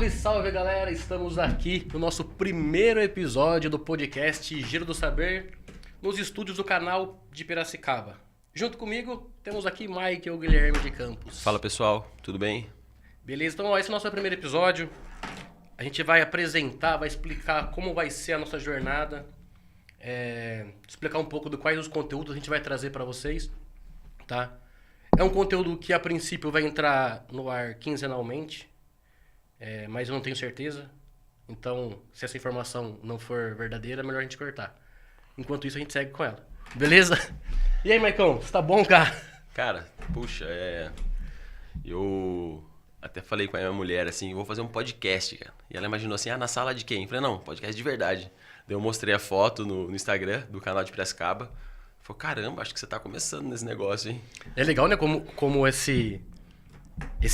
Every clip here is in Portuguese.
Salve, salve galera! Estamos aqui no nosso primeiro episódio do podcast Giro do Saber, nos estúdios do canal de Piracicaba. Junto comigo temos aqui Michael Guilherme de Campos. Fala pessoal, tudo bem? Beleza, então esse é o nosso primeiro episódio. A gente vai apresentar, vai explicar como vai ser a nossa jornada, explicar um pouco de quais os conteúdos a gente vai trazer para vocês, tá? É um conteúdo que a princípio vai entrar no ar quinzenalmente, mas eu não tenho certeza. Então, se essa informação não for verdadeira, é melhor a gente cortar. Enquanto isso, a gente segue com ela. Beleza? E aí, Maicon, você tá bom, cara? Cara, puxa, eu até falei com a minha mulher assim, vou fazer um podcast, cara. E ela imaginou assim, na sala de quem? Eu falei, não, podcast de verdade. Daí eu mostrei a foto no Instagram do canal de Piracicaba. Falei, caramba, acho que você tá começando nesse negócio, hein? É legal, né? Como esse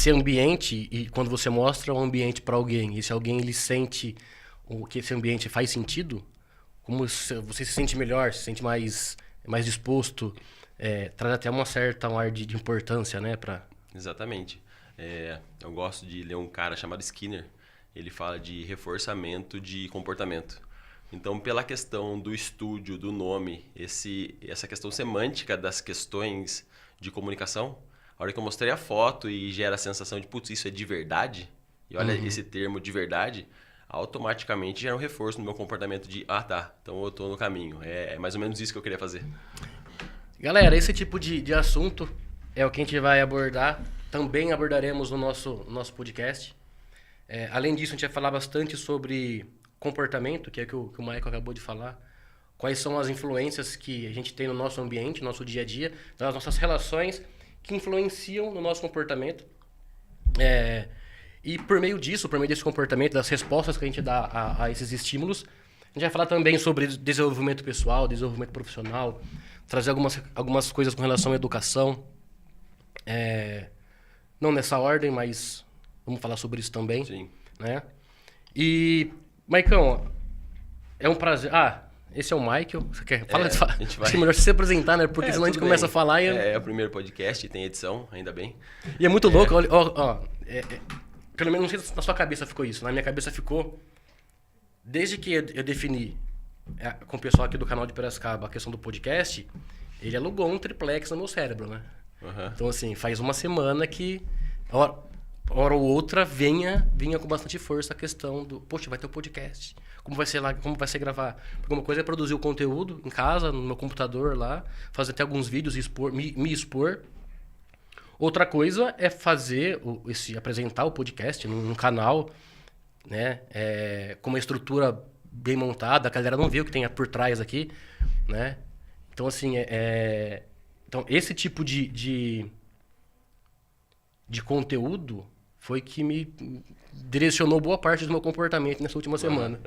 ambiente, e quando você mostra o ambiente para alguém, e se alguém ele sente que esse ambiente faz sentido, como você se sente melhor, se sente mais disposto, traz até um ar de importância, né? Exatamente. Eu gosto de ler um cara chamado Skinner. Ele fala de reforçamento de comportamento. Então, pela questão do estúdio, do nome, essa questão semântica das questões de comunicação, a hora que eu mostrei a foto e gera a sensação de, putz, isso é de verdade, e olha esse termo de verdade, automaticamente gera um reforço no meu comportamento de, tá, então eu tô no caminho. É mais ou menos isso que eu queria fazer. Galera, esse tipo de assunto é o que a gente vai abordar, também abordaremos no nosso podcast. Além disso, a gente vai falar bastante sobre comportamento, que é o que o Michael acabou de falar. Quais são as influências que a gente tem no nosso ambiente, no nosso dia a dia, nas nossas relações, que influenciam no nosso comportamento. E por meio desse comportamento, das respostas que a gente dá a esses estímulos, a gente vai falar também sobre desenvolvimento pessoal, desenvolvimento profissional, trazer algumas coisas com relação à educação. Não nessa ordem, mas vamos falar sobre isso também. Sim. Né? E, Maicon, é um prazer... esse é o Michael. Você quer? Acho que é melhor você se apresentar, né? Porque senão a gente começa a falar e... É o primeiro podcast, tem edição, ainda bem. E é muito louco, pelo menos não sei se na sua cabeça ficou isso. Na minha cabeça ficou... Desde que eu defini com o pessoal aqui do canal de Piracicaba a questão do podcast, ele alugou um triplex no meu cérebro, né? Uhum. Então, assim, faz uma semana que... hora ou outra vinha com bastante força a questão do... Poxa, vai ter o podcast. Como vai ser lá? Como vai ser gravar? Porque uma coisa é produzir o conteúdo em casa, no meu computador lá, fazer até alguns vídeos e me expor. Outra coisa é apresentar o podcast num canal, né? Com uma estrutura bem montada, a galera não vê o que tem por trás aqui, né? Então, assim, então, esse tipo de conteúdo foi que me direcionou boa parte do meu comportamento nessa última semana.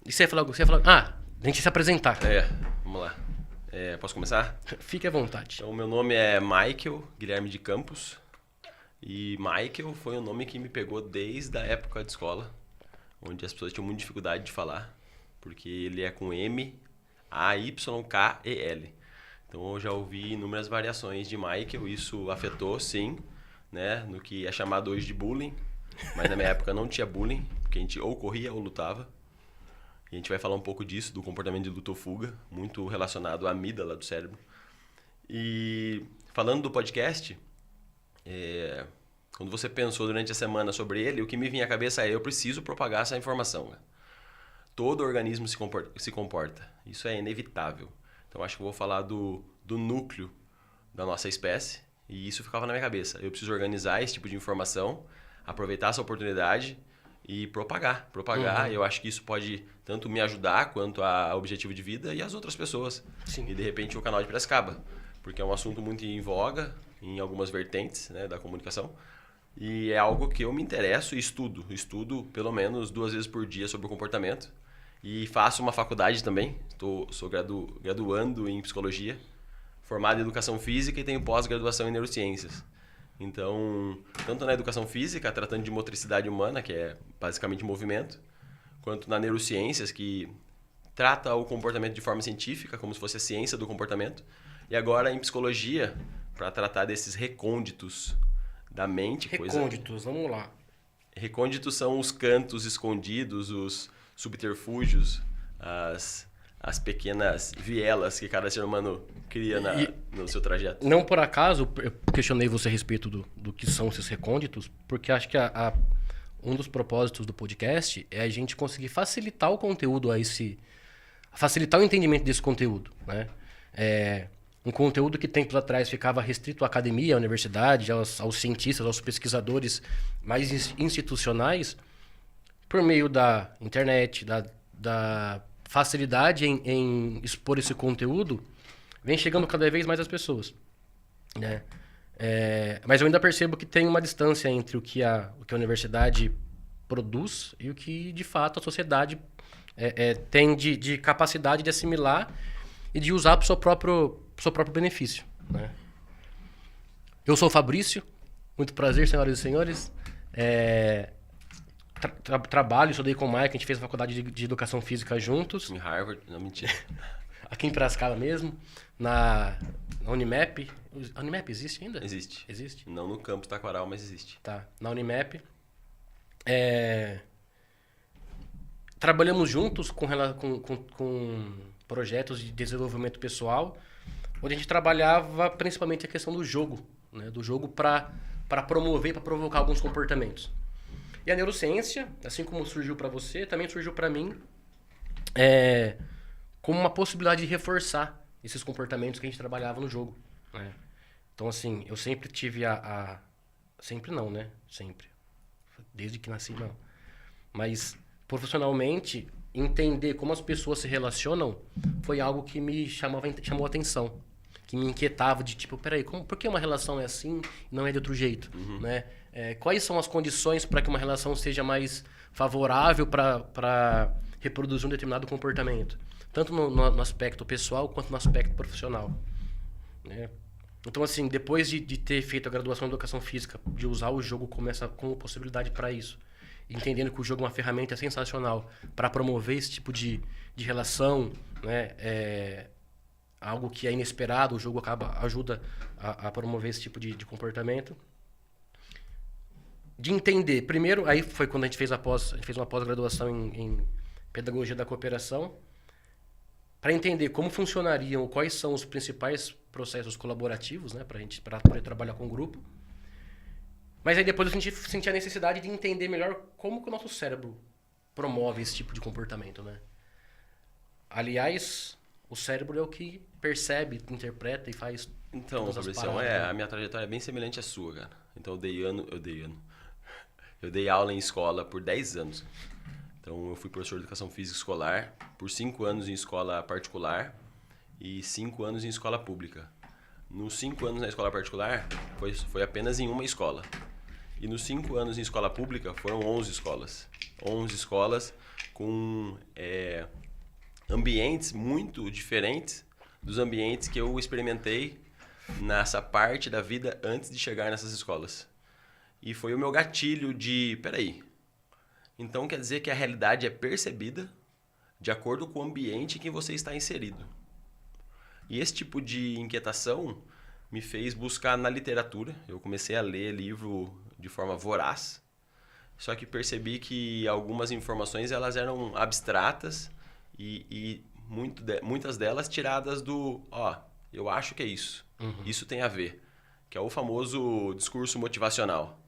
E você ia falar... a gente se apresentar. Vamos lá. Posso começar? Fique à vontade. Então, meu nome é Michael Guilherme de Campos. E Michael foi um nome que me pegou desde a época de escola, onde as pessoas tinham muita dificuldade de falar, porque ele é com M-A-Y-K-E-L. Então, eu já ouvi inúmeras variações de Michael. Isso afetou, sim, né, no que é chamado hoje de bullying. Mas na minha época não tinha bullying, porque a gente ou corria ou lutava. E a gente vai falar um pouco disso, do comportamento de luta ou fuga, muito relacionado à amígdala do cérebro. E falando do podcast, quando você pensou durante a semana sobre ele, o que me vinha à cabeça eu preciso propagar essa informação. Todo organismo se comporta. Isso é inevitável. Então acho que eu vou falar do núcleo da nossa espécie, e isso ficava na minha cabeça. Eu preciso organizar esse tipo de informação, aproveitar essa oportunidade e propagar. Eu acho que isso pode tanto me ajudar quanto a objetivo de vida e as outras pessoas. Sim. E de repente o canal de Piracicaba, porque é um assunto muito em voga em algumas vertentes, né, da comunicação, e é algo que eu me interesso e estudo pelo menos 2 vezes por dia sobre o comportamento, e faço uma faculdade também. Sou graduando em psicologia, formado em educação física e tenho pós-graduação em neurociências. Então, tanto na educação física, tratando de motricidade humana, que é basicamente movimento, quanto na neurociências, que trata o comportamento de forma científica, como se fosse a ciência do comportamento, e agora em psicologia, para tratar desses recônditos da mente. Recônditos, vamos lá. recônditos são os cantos escondidos, os subterfúgios, as pequenas vielas que cada ser humano cria no seu trajeto. Não por acaso eu questionei você a respeito do que são esses recônditos, porque acho que um dos propósitos do podcast é a gente conseguir facilitar o conteúdo facilitar o entendimento desse conteúdo, né? Um conteúdo que tempos atrás ficava restrito à academia, à universidade, aos cientistas, aos pesquisadores mais institucionais, por meio da internet, da facilidade em expor esse conteúdo, vem chegando cada vez mais às pessoas, né? Mas eu ainda percebo que tem uma distância entre o que a universidade produz e o que, de fato, a sociedade tem de capacidade de assimilar e de usar para o seu próprio benefício, né? Eu sou o Fabrício, muito prazer, senhoras e senhores. Trabalho, estudei com o Mike, a gente fez a faculdade de Educação Física juntos. Em Harvard, não, mentira. Aqui em Piracicaba mesmo, na Unimap. A Unimap existe ainda? Existe. Existe? Não no campus Taquaral, mas existe. Tá, na Unimap. Trabalhamos juntos com projetos de desenvolvimento pessoal, onde a gente trabalhava principalmente a questão do jogo, né? Do jogo para promover, para provocar alguns comportamentos. E a neurociência, assim como surgiu para você, também surgiu para mim como uma possibilidade de reforçar esses comportamentos que a gente trabalhava no jogo, né? Então, assim, eu sempre tive Sempre não, né? Sempre. Desde que nasci, não. Mas, profissionalmente, entender como as pessoas se relacionam foi algo que me chamou a atenção. Que me inquietava de tipo, peraí, por que uma relação é assim e não é de outro jeito? Uhum. Né? Quais são as condições para que uma relação seja mais favorável para reproduzir um determinado comportamento? Tanto no aspecto pessoal quanto no aspecto profissional, né? Então, assim, depois de ter feito a graduação em Educação Física, de usar o jogo como possibilidade para isso, entendendo que o jogo é uma ferramenta sensacional para promover esse tipo de relação, né? Algo que é inesperado, o jogo ajuda a promover esse tipo de comportamento. De entender, primeiro, aí foi quando a gente fez uma pós-graduação em Pedagogia da Cooperação, para entender como funcionariam, quais são os principais processos colaborativos, né, para poder trabalhar com o grupo. Mas aí depois a gente sentia a necessidade de entender melhor como que o nosso cérebro promove esse tipo de comportamento, né? Aliás, o cérebro é o que percebe, interpreta e faz Então, Fabrício, a minha trajetória é bem semelhante à sua, cara. Então eu dei aula em escola por 10 anos. Então, eu fui professor de Educação Física Escolar por 5 anos em escola particular e 5 anos em escola pública. Nos 5 anos na escola particular, foi apenas em uma escola. E nos 5 anos em escola pública, foram 11 escolas. 11 escolas com ambientes muito diferentes dos ambientes que eu experimentei nessa parte da vida antes de chegar nessas escolas. E foi o meu gatilho de, peraí, então quer dizer que a realidade é percebida de acordo com o ambiente em que você está inserido. E esse tipo de inquietação me fez buscar na literatura. Eu comecei a ler livro de forma voraz, só que percebi que algumas informações elas eram abstratas e muitas delas tiradas do, eu acho que é isso, isso tem a ver, que é o famoso discurso motivacional.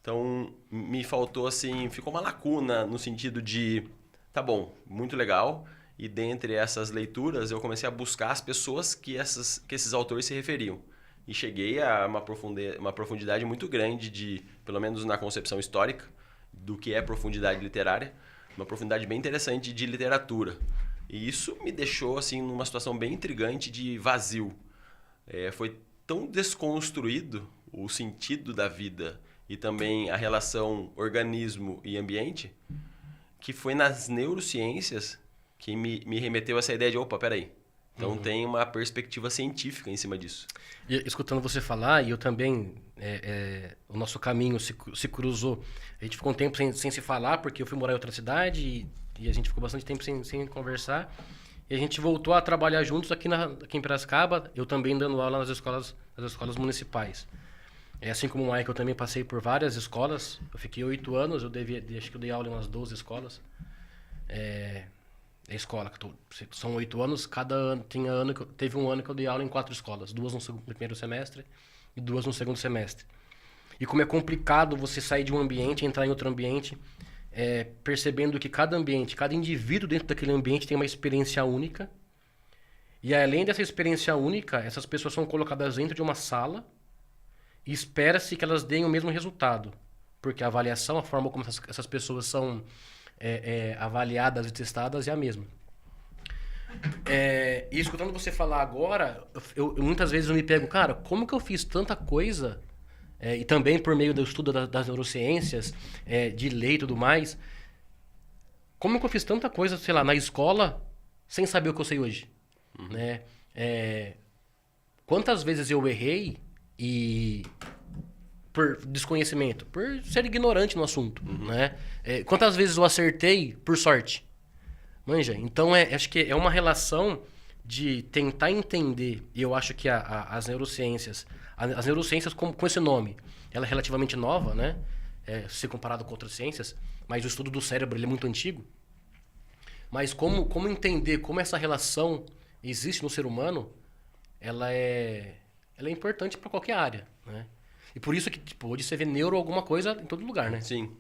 Então, me faltou assim, ficou uma lacuna no sentido de, tá bom, muito legal, e dentre essas leituras eu comecei a buscar as pessoas que esses autores se referiam. E cheguei a uma profundidade muito grande, pelo menos na concepção histórica, do que é profundidade literária, uma profundidade bem interessante de literatura. E isso me deixou assim, numa situação bem intrigante de vazio. Foi tão desconstruído o sentido da vida e também a relação organismo e ambiente, que foi nas neurociências que me remeteu a essa ideia de, opa, peraí, então tem uma perspectiva científica em cima disso. E, escutando você falar, e eu também, o nosso caminho se cruzou. A gente ficou um tempo sem se falar, porque eu fui morar em outra cidade e a gente ficou bastante tempo sem conversar. E a gente voltou a trabalhar juntos aqui em Piracicaba, eu também dando aula nas escolas municipais. Assim como o Michael, eu também passei por várias escolas. Eu fiquei 8 anos, acho que eu dei aula em umas 12 escolas. A escola, são 8 anos, cada ano, teve um ano que eu dei aula em 4 escolas. 2 no primeiro semestre e 2 no segundo semestre. E como é complicado você sair de um ambiente e entrar em outro ambiente, percebendo que cada ambiente, cada indivíduo dentro daquele ambiente tem uma experiência única. E além dessa experiência única, essas pessoas são colocadas dentro de uma sala e espera-se que elas deem o mesmo resultado. Porque a avaliação, a forma como essas pessoas são avaliadas e testadas é a mesma. E escutando você falar agora, eu muitas vezes eu me pego, cara, como que eu fiz tanta coisa, e também por meio do estudo das neurociências, de lei e tudo mais, como que eu fiz tanta coisa, sei lá, na escola, sem saber o que eu sei hoje? Né? Quantas vezes eu errei e por desconhecimento, por ser ignorante no assunto, né? Quantas vezes eu acertei por sorte? Manja? Então, acho que é uma relação de tentar entender, e eu acho que as neurociências, com esse nome, ela é relativamente nova, né? Se comparado com outras ciências, mas o estudo do cérebro ele é muito antigo. Mas como entender como essa relação existe no ser humano, ela é importante para qualquer área, né? E por isso que tipo, hoje você vê neuro alguma coisa em todo lugar, né? Sim.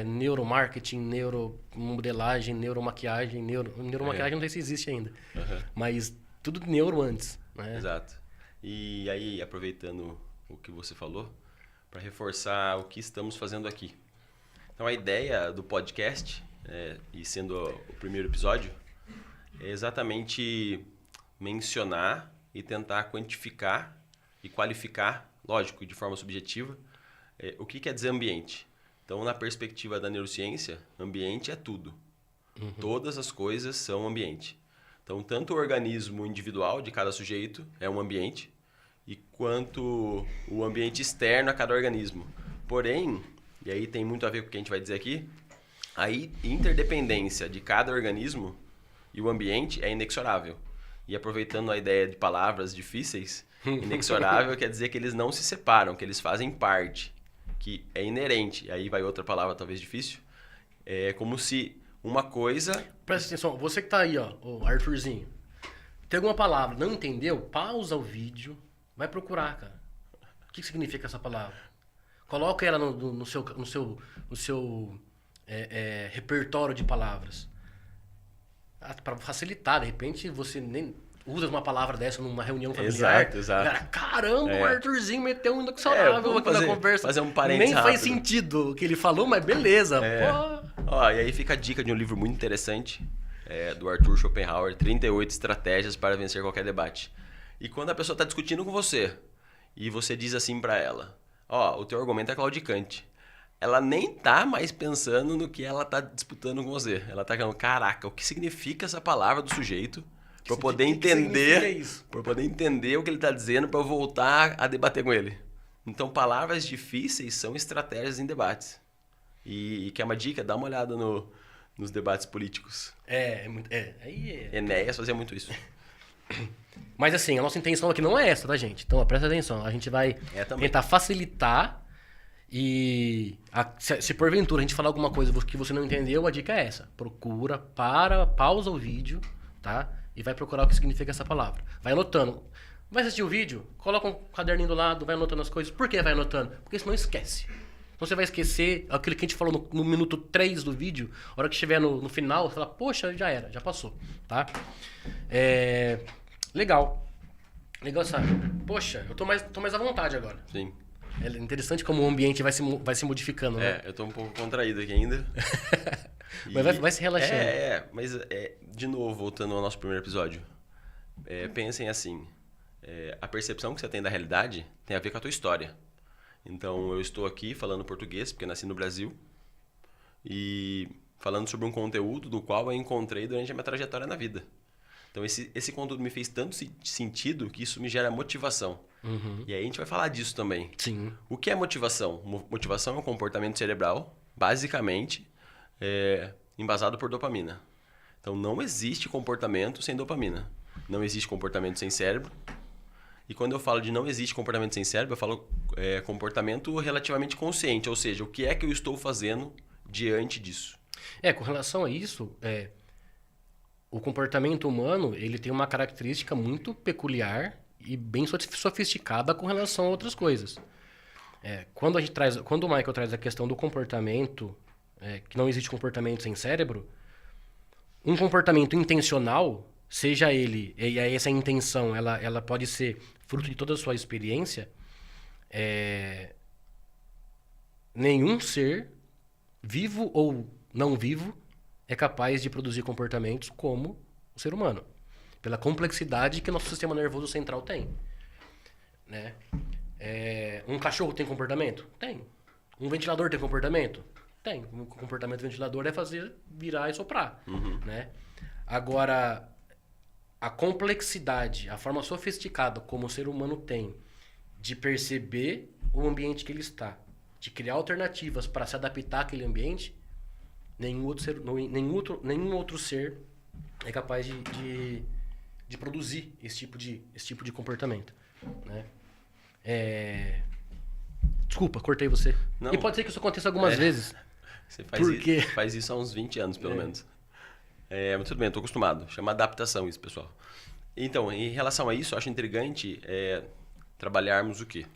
Neuromarketing, neuromodelagem, neuromaquiagem, neuromaquiagem não sei se existe ainda. Mas tudo neuro antes, né? Exato. E aí, aproveitando o que você falou, para reforçar o que estamos fazendo aqui. Então, a ideia do podcast, e sendo o primeiro episódio, é exatamente mencionar e tentar quantificar e qualificar, lógico, de forma subjetiva, o que quer dizer ambiente. Então, na perspectiva da neurociência, ambiente é tudo. Todas as coisas são ambiente. Então, tanto o organismo individual de cada sujeito é um ambiente, e quanto o ambiente externo a cada organismo. Porém, e aí tem muito a ver com o que a gente vai dizer aqui, a interdependência de cada organismo e o ambiente é inexorável. E aproveitando a ideia de palavras difíceis, inexorável quer dizer que eles não se separam, que eles fazem parte, que é inerente. Aí vai outra palavra talvez difícil. É como se uma coisa... Presta atenção, você que tá aí, ó, o Arthurzinho, tem alguma palavra, não entendeu? Pausa o vídeo, vai procurar, cara. O que significa essa palavra? Coloca ela no seu repertório de palavras. Para facilitar, de repente você nem usa uma palavra dessa numa reunião familiar. Exato. Cara, caramba, o Arthurzinho meteu um inexorável aqui na conversa. Fazer um parênteses nem faz sentido o que ele falou, mas beleza. Ó, e aí fica a dica de um livro muito interessante, do Arthur Schopenhauer, 38 estratégias para vencer qualquer debate. E quando a pessoa está discutindo com você, e você diz assim para ela, o teu argumento é claudicante. Ela nem tá mais pensando no que ela tá disputando com você. Ela tá falando, caraca, o que significa essa palavra do sujeito? Para eu poder entender, para poder entender o que ele tá dizendo, para eu voltar a debater com ele. Então, palavras difíceis são estratégias em debates. E que é uma dica, dá uma olhada nos debates políticos. Enéas fazia muito isso. Mas assim, a nossa intenção aqui não é essa, tá, gente? Então, presta atenção. A gente vai tentar facilitar e se porventura a gente falar alguma coisa que você não entendeu, a dica é essa. Procura, pausa o vídeo, tá? E vai procurar o que significa essa palavra. Vai anotando. Vai assistir o vídeo, coloca um caderninho do lado, vai anotando as coisas. Por que vai anotando? Porque senão esquece. Então você vai esquecer aquilo que a gente falou no minuto 3 do vídeo. A hora que estiver no final, você fala, poxa, já era, já passou, tá? Legal. Legal, sabe? Poxa, eu tô mais à vontade agora. Sim. É interessante como o ambiente vai se modificando, né? Eu tô um pouco contraído aqui ainda. Mas vai se relaxando. Mas de novo, voltando ao nosso primeiro episódio. Pensem assim, a percepção que você tem da realidade tem a ver com a tua história. Então, eu estou aqui falando português, porque eu nasci no Brasil, e falando sobre um conteúdo do qual eu encontrei durante a minha trajetória na vida. Então, esse conteúdo me fez tanto sentido que isso me gera motivação. E aí a gente vai falar disso também. Sim. O que é motivação? Motivação é um comportamento cerebral, basicamente, embasado por dopamina. Então, não existe comportamento sem dopamina. Não existe comportamento sem cérebro. E quando eu falo de não existe comportamento sem cérebro, eu falo comportamento relativamente consciente, ou seja, o que é que eu estou fazendo diante disso. Com relação a isso, o comportamento humano ele tem uma característica muito peculiar e bem sofisticada com relação a outras coisas. Quando o Michael traz a questão do comportamento, que não existe comportamento sem cérebro, um comportamento intencional, seja ele, e essa intenção, ela pode ser fruto de toda a sua experiência, nenhum ser, vivo ou não vivo, é capaz de produzir comportamentos como o ser humano. Pela complexidade que o nosso sistema nervoso central tem. Né? Um cachorro tem comportamento? Tem. Um ventilador tem comportamento? Tem. O comportamento do ventilador é fazer virar e soprar. Né? Agora, a complexidade, a forma sofisticada como o ser humano tem de perceber o ambiente que ele está, de criar alternativas para se adaptar àquele ambiente, nenhum outro ser é capaz de produzir esse tipo de comportamento. Né? Desculpa, cortei você. Não. E pode ser que isso aconteça algumas vezes. Você faz isso há uns 20 anos, pelo menos. Mas tudo bem, eu estou acostumado. Chama adaptação isso, pessoal. Então, em relação a isso, eu acho intrigante trabalharmos o quê?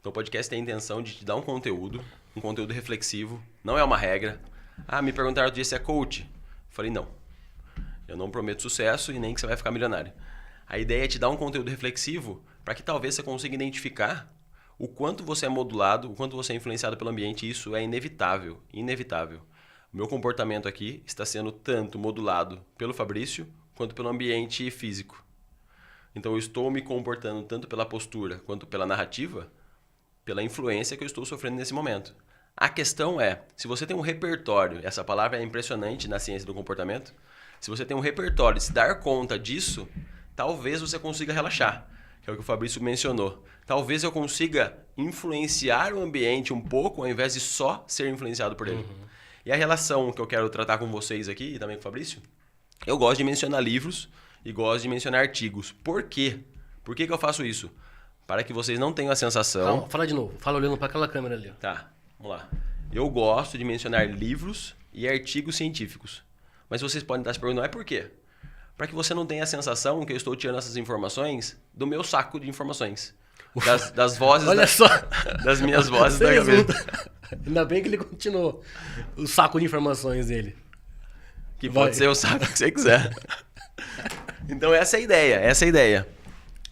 Então, o podcast tem a intenção de te dar um conteúdo reflexivo, não é uma regra. Me perguntaram outro dia se é coach. Falei, não. Eu não prometo sucesso e nem que você vai ficar milionário. A ideia é te dar um conteúdo reflexivo para que talvez você consiga identificar o quanto você é modulado, o quanto você é influenciado pelo ambiente. E isso é inevitável, inevitável. O meu comportamento aqui está sendo tanto modulado pelo Fabrício quanto pelo ambiente físico. Então eu estou me comportando tanto pela postura quanto pela narrativa, pela influência que eu estou sofrendo nesse momento. A questão é, se você tem um repertório, essa palavra é impressionante na ciência do comportamento, se você tem um repertório de se dar conta disso, talvez você consiga relaxar, que é o que o Fabrício mencionou. Talvez eu consiga influenciar o ambiente um pouco, ao invés de só ser influenciado por ele. E a relação que eu quero tratar com vocês aqui, e também com o Fabrício, eu gosto de mencionar livros e gosto de mencionar artigos. Por quê? Por que eu faço isso? Para que vocês não tenham a sensação... Calma, fala de novo. Fala olhando para aquela câmera ali. Tá, vamos lá. Eu gosto de mencionar livros e artigos científicos. Mas vocês podem estar se perguntando, por quê? Para que você não tenha a sensação que eu estou tirando essas informações do meu saco de informações. Das vozes... Olha só! Das minhas vozes da cabeça. Ainda bem que ele continuou. O saco de informações dele. Que pode ser o saco que você quiser. Então essa é a ideia.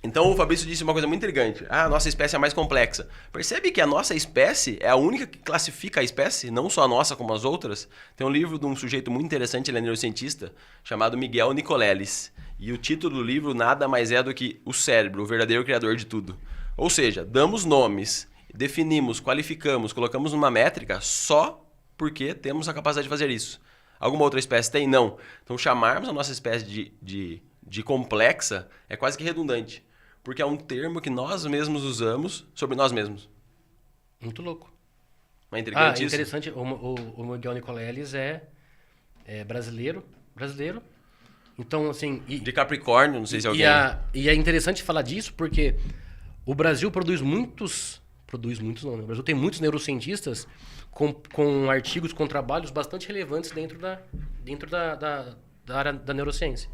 Então o Fabrício disse uma coisa muito intrigante. A nossa espécie é mais complexa. Percebe que a nossa espécie é a única que classifica a espécie, não só a nossa como as outras? Tem um livro de um sujeito muito interessante, ele é neurocientista, chamado Miguel Nicolelis. E o título do livro nada mais é do que O Cérebro, o verdadeiro criador de tudo. Ou seja, damos nomes, definimos, qualificamos, colocamos numa métrica só porque temos a capacidade de fazer isso. Alguma outra espécie tem? Não. Então chamarmos a nossa espécie de complexa é quase que redundante. Porque é um termo que nós mesmos usamos sobre nós mesmos. Muito louco. Não é intrigante isso? Interessante. O Miguel Nicolelis é brasileiro. Então, assim... de Capricórnio, não sei se é alguém... E é interessante falar disso porque o Brasil produz muitos... não, né? O Brasil tem muitos neurocientistas com artigos, com trabalhos bastante relevantes dentro da área da neurociência.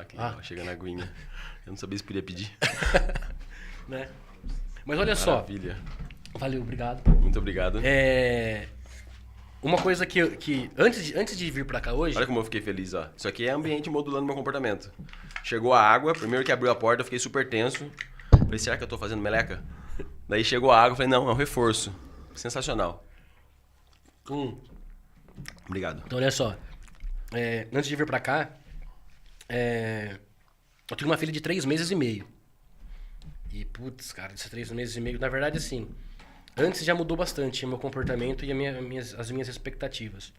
Que legal, chega na aguinha. Eu não sabia se podia pedir. Né? Mas olha Maravilha. Só. Valeu, obrigado. Muito obrigado. Uma coisa que antes de vir pra cá hoje... Olha como eu fiquei feliz, ó. Isso aqui é ambiente modulando meu comportamento. Chegou a água, primeiro que abriu a porta, eu fiquei super tenso. Falei, será que eu tô fazendo meleca? Daí chegou a água, falei, não, é um reforço. Sensacional. Obrigado. Então olha só. Antes de vir pra cá... eu tenho uma filha de 3 meses e meio. E, putz, cara, esses 3 meses e meio, na verdade, assim, antes já mudou bastante o meu comportamento e as minhas expectativas.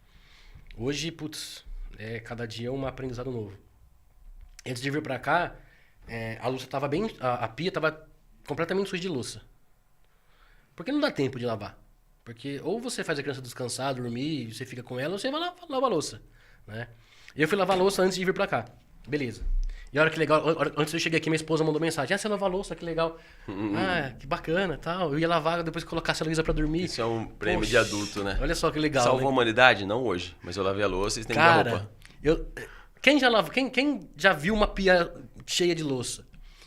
Hoje, putz, cada dia é um aprendizado novo. Antes de vir pra cá, a louça tava bem... A pia tava completamente suja de louça. Porque não dá tempo de lavar. Porque ou você faz a criança descansar, dormir, você fica com ela, ou você vai lá lavar a louça, né? E eu fui lavar a louça antes de vir pra cá. Beleza. E olha que legal, antes de eu chegar aqui, minha esposa mandou mensagem. Você lava a louça, que legal. Que bacana, tal. Eu ia lavar, depois colocasse a Luísa pra dormir. Isso é um prêmio de adulto, né? Olha só que legal. Salvou né? a humanidade? Não hoje, mas eu lavei a louça e estender a Cara, roupa. quem já viu uma pia cheia de louça?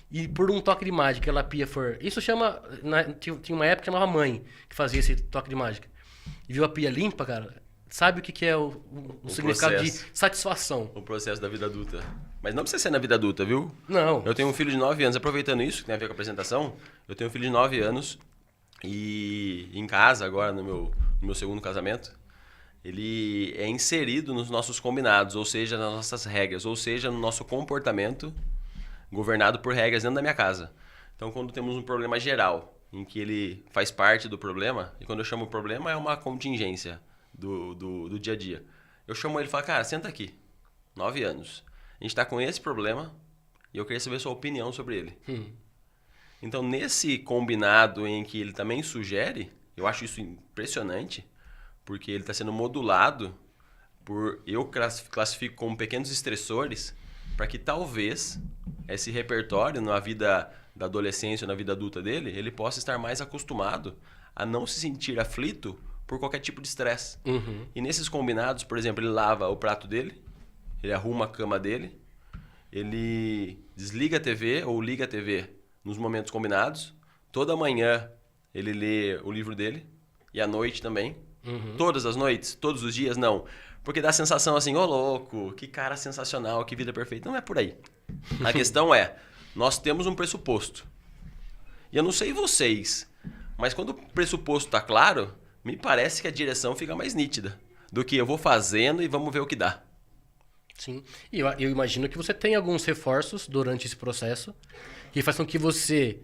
E por um toque de mágica, ela pia for... Isso chama... Tinha uma época que chamava mãe, que fazia esse toque de mágica. E viu a pia limpa, cara... Sabe o que é o significado processo. de satisfação. O processo da vida adulta. Mas não precisa ser na vida adulta, viu? Não. Eu tenho um filho de 9 anos. Aproveitando isso, que tem a ver com a apresentação, eu tenho um filho de 9 anos e em casa, agora no meu segundo casamento, ele é inserido nos nossos combinados, ou seja, nas nossas regras, ou seja, no nosso comportamento governado por regras dentro da minha casa. Então, quando temos um problema geral, em que ele faz parte do problema, e quando eu chamo problema é uma contingência do dia a dia. Eu chamo ele e falo, cara, senta aqui. 9 anos. A gente tá com esse problema e eu queria saber a sua opinião sobre ele. Então, nesse combinado em que ele também sugere, eu acho isso impressionante, porque ele está sendo modulado por... Eu classifico como pequenos estressores para que talvez esse repertório na vida da adolescência ou na vida adulta dele, ele possa estar mais acostumado a não se sentir aflito por qualquer tipo de estresse. E nesses combinados, por exemplo, ele lava o prato dele, ele arruma a cama dele, ele desliga a TV ou liga a TV nos momentos combinados, toda manhã ele lê o livro dele e à noite também. Todas as noites, todos os dias, não. Porque dá a sensação assim, ô louco, que cara sensacional, que vida perfeita. Não é por aí. A questão é, nós temos um pressuposto. E eu não sei vocês, mas quando o pressuposto está claro, me parece que a direção fica mais nítida do que eu vou fazendo e vamos ver o que dá. Sim. E eu imagino que você tem alguns reforços durante esse processo que fazem com que você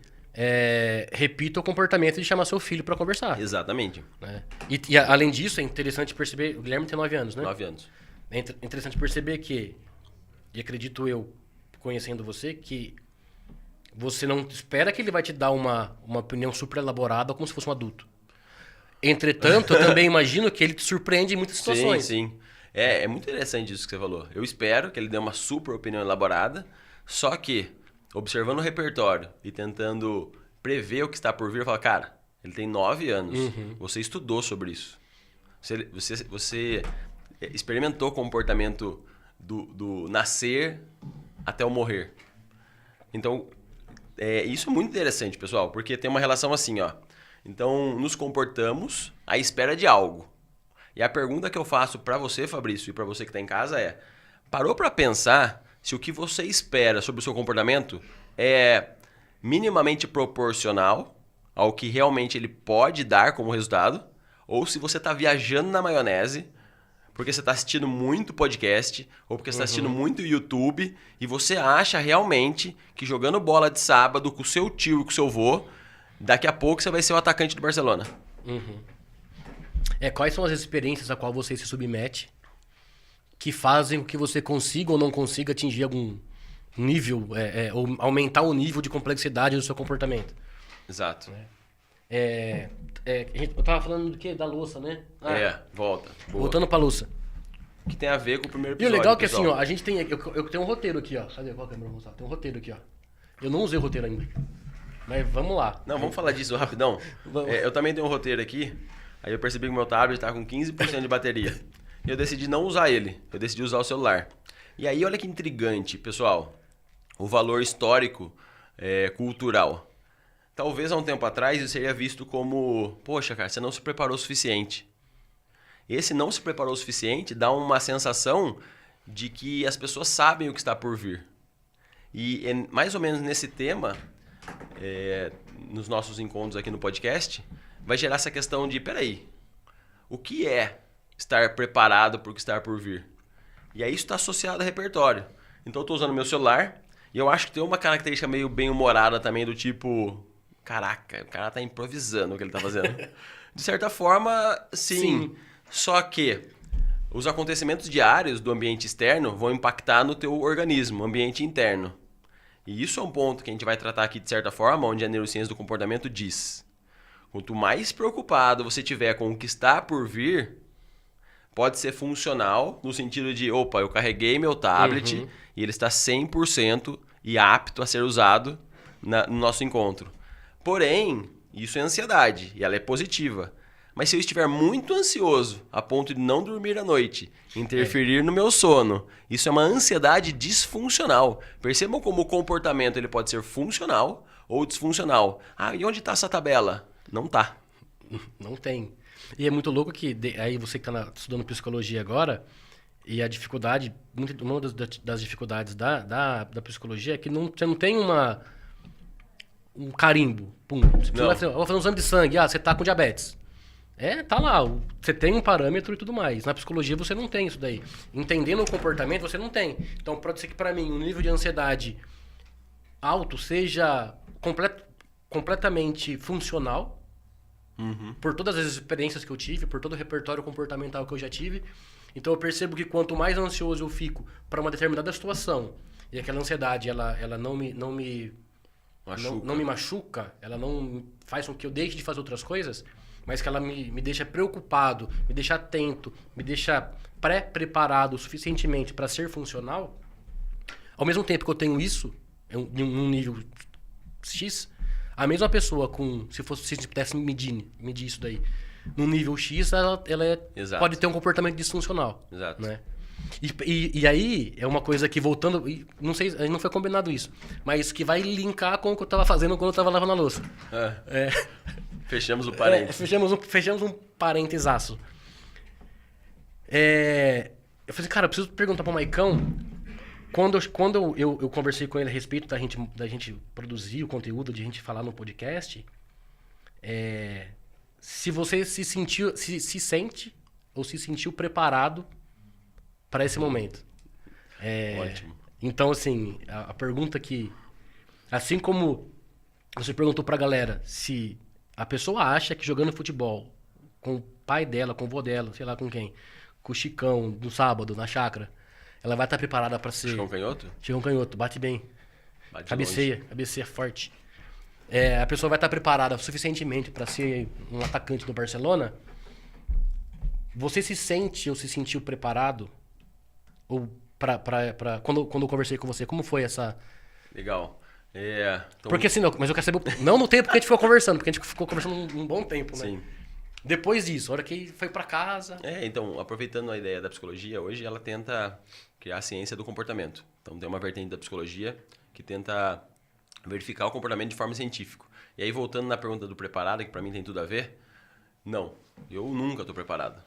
repita o comportamento de chamar seu filho para conversar. Exatamente. Né? E além disso, é interessante perceber... O Guilherme tem 9 anos, né? 9 anos. É interessante perceber que, e acredito eu, conhecendo você, que você não espera que ele vai te dar uma opinião super elaborada como se fosse um adulto. Entretanto, eu também imagino que ele te surpreende em muitas situações. Sim, sim. É muito interessante isso que você falou. Eu espero que ele dê uma super opinião elaborada, só que, observando o repertório e tentando prever o que está por vir, eu falo, cara, ele tem 9 anos, você estudou sobre isso. Você experimentou o comportamento do nascer até o morrer. Então, isso é muito interessante, pessoal, porque tem uma relação assim, ó. Então, nos comportamos à espera de algo. E a pergunta que eu faço para você, Fabrício, e para você que está em casa é: parou para pensar se o que você espera sobre o seu comportamento é minimamente proporcional ao que realmente ele pode dar como resultado? Ou se você está viajando na maionese porque você está assistindo muito podcast ou porque você está assistindo muito YouTube e você acha realmente que jogando bola de sábado com o seu tio e com o seu vô, daqui a pouco você vai ser o atacante do Barcelona. Quais são as experiências a qual você se submete que fazem com que você consiga ou não consiga atingir algum nível, ou aumentar o nível de complexidade do seu comportamento? Exato. Eu tava falando do quê? Da louça, né? Volta. Boa. Voltando pra louça. Que tem a ver com o primeiro E o episódio. legal é que pessoal. assim, ó, a gente tem... Eu tenho um roteiro aqui, ó. Cadê? Qual câmera eu vou mostrar? Tem um roteiro aqui, ó. Eu não usei o roteiro ainda. Mas vamos lá. Não, vamos falar disso rapidão. Vamos. Eu também tenho um roteiro aqui. Aí eu percebi que o meu tablet tá com 15% de bateria. E eu decidi não usar ele. Eu decidi usar o celular. E aí, olha que intrigante, pessoal. O valor histórico cultural. Talvez há um tempo atrás isso seria visto como... Poxa, cara, você não se preparou o suficiente. Esse não se preparou o suficiente dá uma sensação de que as pessoas sabem o que está por vir. E mais ou menos nesse tema, nos nossos encontros aqui no podcast, vai gerar essa questão de, peraí, o que é estar preparado para o que está por vir? E aí isso está associado a repertório. Então eu estou usando meu celular e eu acho que tem uma característica meio bem-humorada também do tipo, caraca, o cara está improvisando o que ele está fazendo. De certa forma, sim. Só que os acontecimentos diários do ambiente externo vão impactar no teu organismo, ambiente interno. E isso é um ponto que a gente vai tratar aqui de certa forma, onde a neurociência do comportamento diz: quanto mais preocupado você tiver com o que está por vir, pode ser funcional no sentido de, opa, eu carreguei meu tablet e ele está 100% e apto a ser usado no nosso encontro. Porém, isso é ansiedade e ela é positiva. Mas se eu estiver muito ansioso a ponto de não dormir à noite, interferir no meu sono, isso é uma ansiedade disfuncional. Percebam como o comportamento ele pode ser funcional ou disfuncional. Ah, e onde está essa tabela? Não está. Não tem. E é muito louco que aí você que está estudando psicologia agora, e a dificuldade, uma das dificuldades da psicologia é que você não tem um carimbo. Pum. Você vai fazer um exame de sangue, você tá com diabetes. Tá lá, você tem um parâmetro e tudo mais. Na psicologia você não tem isso daí. Entendendo o comportamento, você não tem. Então pode ser que para mim um nível de ansiedade alto seja completamente funcional, por todas as experiências que eu tive, por todo o repertório comportamental que eu já tive. Então eu percebo que quanto mais ansioso eu fico para uma determinada situação, e aquela ansiedade ela não me machuca, ela não faz com que eu deixe de fazer outras coisas, mas que ela me deixa preocupado, me deixa atento, me deixa pré-preparado suficientemente para ser funcional, ao mesmo tempo que eu tenho isso, em um nível X, a mesma pessoa se pudesse medir isso daí, num nível X, ela pode ter um comportamento disfuncional. Exato. Né? E aí, é uma coisa que voltando, não sei, não foi combinado isso, mas que vai linkar com o que eu estava fazendo quando eu estava lavando a louça. Fechamos o parênteses. Fechamos um parêntesaço. Eu falei, cara, eu preciso perguntar pro Maicão, quando eu conversei com ele a respeito da gente produzir o conteúdo, de a gente falar no podcast, se você se sente ou se sentiu preparado para esse momento. Ótimo. Então, assim, a pergunta que... Assim como você perguntou pra galera se a pessoa acha que jogando futebol com o pai dela, com o vô dela, sei lá com quem, com o Chicão, no sábado, na chácara, ela vai estar preparada para ser... Chicão canhoto? Chicão canhoto, bate bem. Bate cabeceia forte. A pessoa vai estar preparada suficientemente para ser um atacante do Barcelona. Você se sente ou se sentiu preparado? Ou quando eu conversei com você, como foi essa... Legal. Então... Porque assim, mas eu quero saber... Não no tempo que a gente ficou conversando, porque a gente ficou conversando um bom tempo, né? Sim. Depois disso, a hora que foi para casa... Então, aproveitando a ideia da psicologia, hoje ela tenta criar a ciência do comportamento. Então, tem uma vertente da psicologia que tenta verificar o comportamento de forma científica. E aí, voltando na pergunta do preparado, que para mim tem tudo a ver, não, eu nunca estou preparado.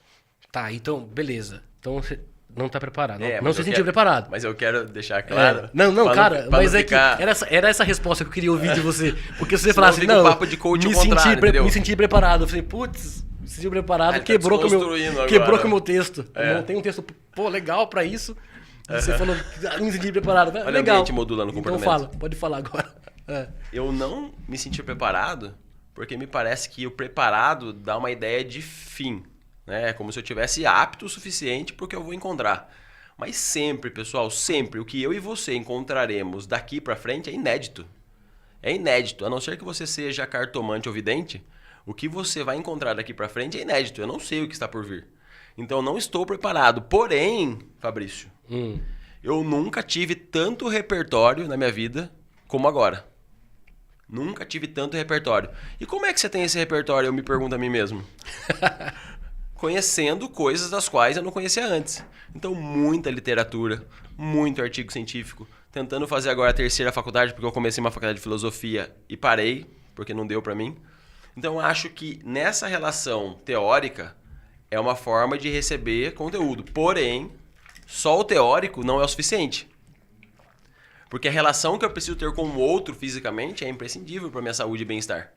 Tá, então, beleza. Então, você não está preparado. É, não se sentiu preparado. Mas eu quero deixar claro... Não, cara, mas é que era essa resposta que eu queria ouvir de você. Porque se você falasse, não, papo de coach me senti preparado. Eu falei, putz, me senti preparado, quebrou com o meu texto. Eu montei um texto, legal pra isso. Você falou, me senti preparado. Olha legal. O ambiente modula no comportamento. Então pode falar agora. Eu não me senti preparado porque me parece que o preparado dá uma ideia de fim. É como se eu tivesse apto o suficiente porque eu vou encontrar. Mas sempre, pessoal, sempre o que eu e você encontraremos daqui pra frente é inédito. É inédito. A não ser que você seja cartomante ou vidente, o que você vai encontrar daqui pra frente é inédito. Eu não sei o que está por vir. Então, eu não estou preparado. Porém, Fabrício, eu nunca tive tanto repertório na minha vida como agora. Nunca tive tanto repertório. E como é que você tem esse repertório? Eu me pergunto a mim mesmo. Conhecendo coisas das quais eu não conhecia antes. Então, muita literatura, muito artigo científico. Tentando fazer agora a terceira faculdade, porque eu comecei uma faculdade de filosofia e parei, porque não deu pra mim. Então, eu acho que nessa relação teórica é uma forma de receber conteúdo. Porém, só o teórico não é o suficiente. Porque a relação que eu preciso ter com o outro fisicamente é imprescindível para minha saúde e bem-estar.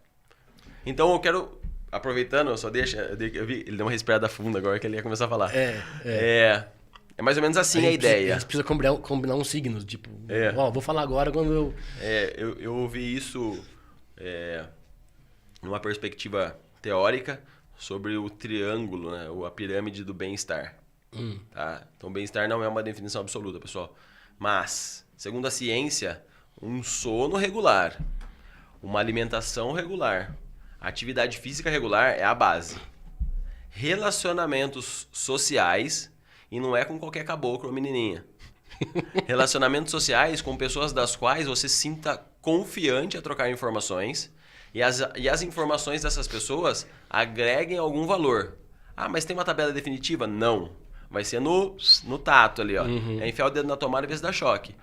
Então, eu quero... Aproveitando, só deixa... Eu vi, ele deu uma respirada funda agora que ele ia começar a falar. É mais ou menos assim a ideia. A gente precisa combinar uns signos, tipo... vou falar agora quando eu... Eu ouvi isso numa perspectiva teórica sobre o triângulo, né? Ou a pirâmide do bem-estar. Tá? Então, bem-estar não é uma definição absoluta, pessoal. Mas, segundo a ciência, um sono regular, uma alimentação regular... A atividade física regular é a base. relacionamentos sociais, e não é com qualquer caboclo ou menininha. Relacionamentos sociais com pessoas das quais você sinta confiante a trocar informações e as informações dessas pessoas agreguem algum valor. Ah, mas tem uma tabela definitiva? Não. Vai ser no tato ali, ó. É enfiar o dedo na tomada e ver se dá choque.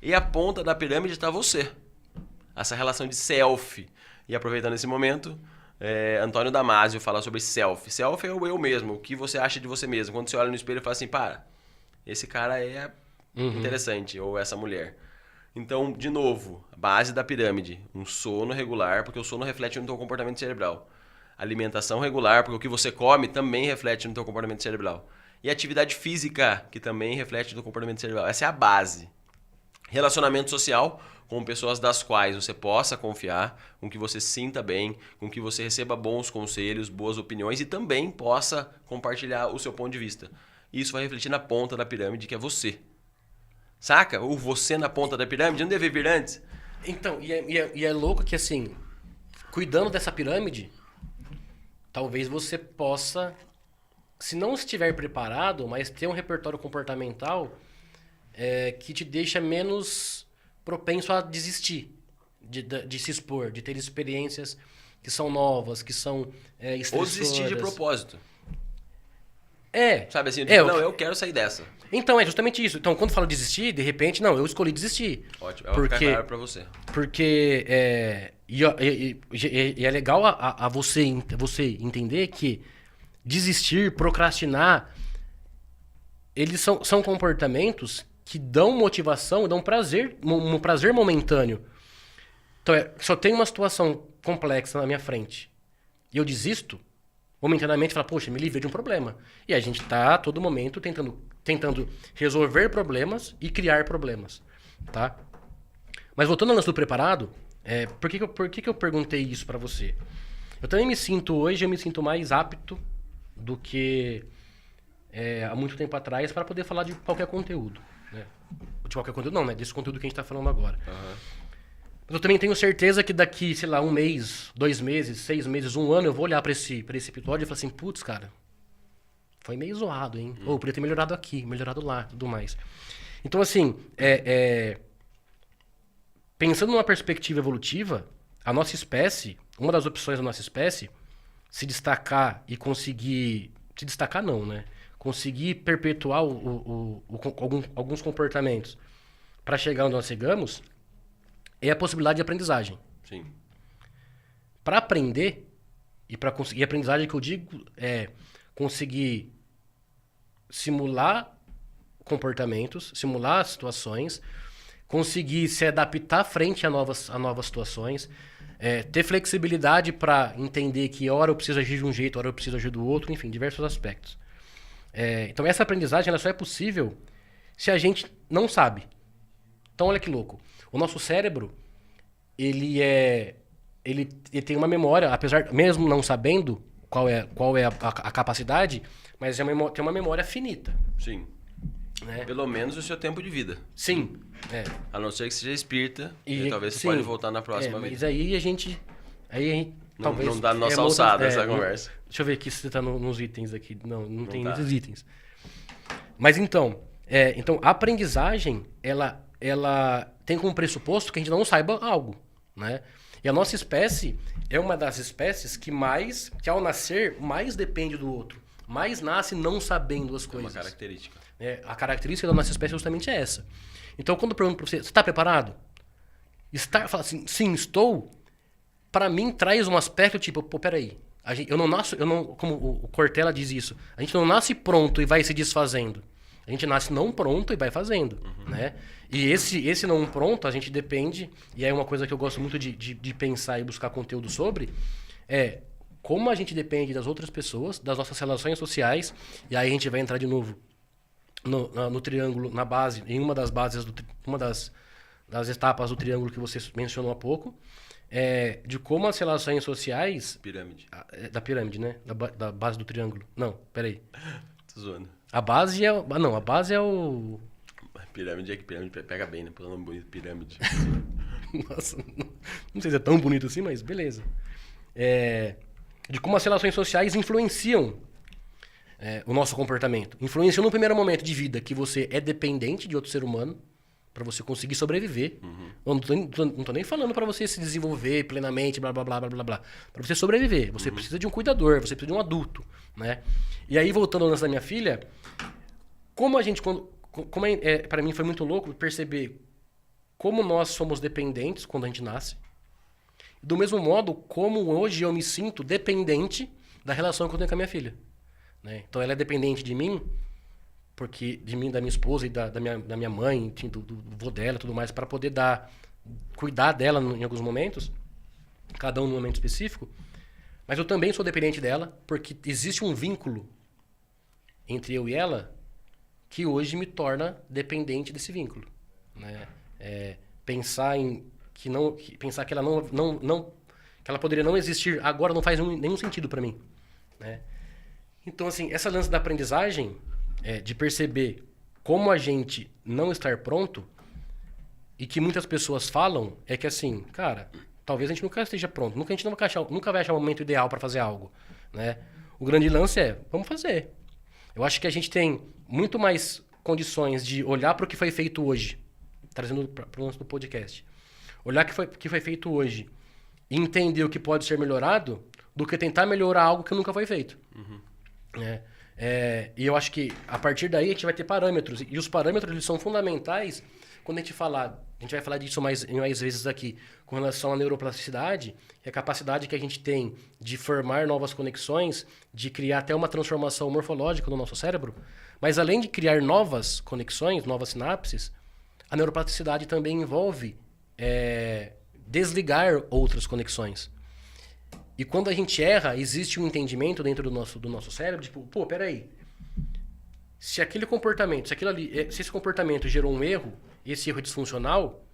E a ponta da pirâmide está você. Essa relação de self. E aproveitando esse momento, Antônio Damasio fala sobre self. Self é o eu mesmo, o que você acha de você mesmo. Quando você olha no espelho e fala assim, esse cara é interessante, ou essa mulher. Então, de novo, base da pirâmide. Um sono regular, porque o sono reflete no teu comportamento cerebral. Alimentação regular, porque o que você come também reflete no teu comportamento cerebral. E atividade física, que também reflete no comportamento cerebral. Essa é a base. Relacionamento social com pessoas das quais você possa confiar, com que você sinta bem, com que você receba bons conselhos, boas opiniões e também possa compartilhar o seu ponto de vista. Isso vai refletir na ponta da pirâmide, que é você. Saca? O você na ponta da pirâmide não deve vir antes. Então, e é louco que assim, cuidando dessa pirâmide, talvez você possa, se não estiver preparado, mas ter um repertório comportamental que te deixa menos propenso a desistir de se expor, de ter experiências que são novas, que são estressoras. Ou desistir de propósito. Sabe assim, eu quero sair dessa. Então, é justamente isso. Então, quando eu falo desistir, de repente, não, eu escolhi desistir. Ótimo, vai ficar claro pra você. Porque e é legal a você entender que desistir, procrastinar, eles são comportamentos que dão motivação, dão prazer, um prazer momentâneo. Então, só tem uma situação complexa na minha frente e eu desisto, momentaneamente fala, poxa, me livrei de um problema. E a gente tá a todo momento tentando resolver problemas e criar problemas, tá? Mas voltando ao lance do preparado, por que eu perguntei isso pra você? Eu também eu me sinto mais apto do que há muito tempo atrás para poder falar de qualquer conteúdo, né? De qualquer conteúdo não, né? Desse conteúdo que a gente tá falando agora. Mas eu também tenho certeza que daqui, sei lá, 1 mês, 2 meses, 6 meses, 1 ano, eu vou olhar pra esse episódio e falar assim, putz, cara, foi meio zoado, hein? Ou podia ter melhorado aqui, melhorado lá, tudo mais. Então, assim, pensando numa perspectiva evolutiva, a nossa espécie, uma das opções da nossa espécie, se destacar e conseguir... Se destacar não, né? Conseguir perpetuar alguns comportamentos para chegar onde nós chegamos, é a possibilidade de aprendizagem. Sim. Para aprender, e para conseguir aprendizagem que eu digo é conseguir simular comportamentos, simular situações, conseguir se adaptar frente a novas situações, ter flexibilidade para entender que hora eu preciso agir de um jeito, hora eu preciso agir do outro, enfim, diversos aspectos. Então essa aprendizagem ela só é possível se a gente não sabe. Então olha que louco. O nosso cérebro, ele tem uma memória, apesar mesmo não sabendo qual é a capacidade, mas tem uma memória finita. Sim. Né? Pelo menos o seu tempo de vida. Sim. A não ser que seja espírita, e talvez você pode voltar na próxima vida. Mas aí a gente talvez... Não dá na nossa alçada essa conversa. Deixa eu ver aqui se você tá nos itens aqui. Não tem muitos itens. Mas então a aprendizagem, ela tem como pressuposto que a gente não saiba algo, né? E a nossa espécie é uma das espécies que ao nascer, mais depende do outro. Mais nasce não sabendo as coisas. É uma característica. A característica da nossa espécie é justamente essa. Então, quando eu pergunto pra você está preparado? Fala assim, sim, estou. Para mim, traz um aspecto tipo, peraí. Como o Cortella diz isso, a gente não nasce pronto e vai se desfazendo. A gente nasce não pronto e vai fazendo, né? E esse não pronto, a gente depende, e é uma coisa que eu gosto muito de pensar e buscar conteúdo sobre, como a gente depende das outras pessoas, das nossas relações sociais, e aí a gente vai entrar de novo no triângulo, na base, em uma das bases, uma das etapas do triângulo que você mencionou há pouco, de como as relações sociais... Pirâmide. Da pirâmide, né? Da base do triângulo. Não, peraí. Tô zoando. A base é... Não, a base é o... Pirâmide que pirâmide pega bem, né? Pelo nome bonito, pirâmide. Nossa, não sei se é tão bonito assim, mas beleza. De como as relações sociais influenciam o nosso comportamento. Influenciou no primeiro momento de vida que você é dependente de outro ser humano para você conseguir sobreviver. Eu não tô nem falando para você se desenvolver plenamente, blá, blá, blá, blá, blá, blá. Para você sobreviver, você precisa de um cuidador, você precisa de um adulto, né? E aí, voltando ao lance da minha filha, como a gente... para mim foi muito louco perceber como nós somos dependentes quando a gente nasce. Do mesmo modo, como hoje eu me sinto dependente da relação que eu tenho com a minha filha. Né? Então, ela é dependente de mim, da minha esposa e da minha mãe, enfim, do vô dela e tudo mais, para poder cuidar dela em alguns momentos, cada um num momento específico. Mas eu também sou dependente dela, porque existe um vínculo entre eu e ela que hoje me torna dependente desse vínculo. Né? Pensar que ela que ela poderia não existir agora não faz nenhum sentido para mim. Né? Então, assim, essa lance da aprendizagem, de perceber como a gente não estar pronto, e que muitas pessoas falam, é que assim, cara, talvez a gente nunca esteja pronto, a gente nunca vai achar o momento ideal para fazer algo. Né? O grande lance vamos fazer. Eu acho que a gente tem muito mais condições de olhar para o que foi feito hoje, trazendo para o lance do podcast. Olhar o que foi feito hoje e entender o que pode ser melhorado do que tentar melhorar algo que nunca foi feito. E eu acho que a partir daí a gente vai ter parâmetros. E os parâmetros eles são fundamentais quando a gente vai falar disso mais vezes aqui, com relação à neuroplasticidade e a capacidade que a gente tem de formar novas conexões, de criar até uma transformação morfológica no nosso cérebro. Mas além de criar novas conexões, novas sinapses, a neuroplasticidade também envolve desligar outras conexões. E quando a gente erra, existe um entendimento dentro do nosso cérebro, tipo, peraí, se esse comportamento gerou um erro, esse erro é disfuncional,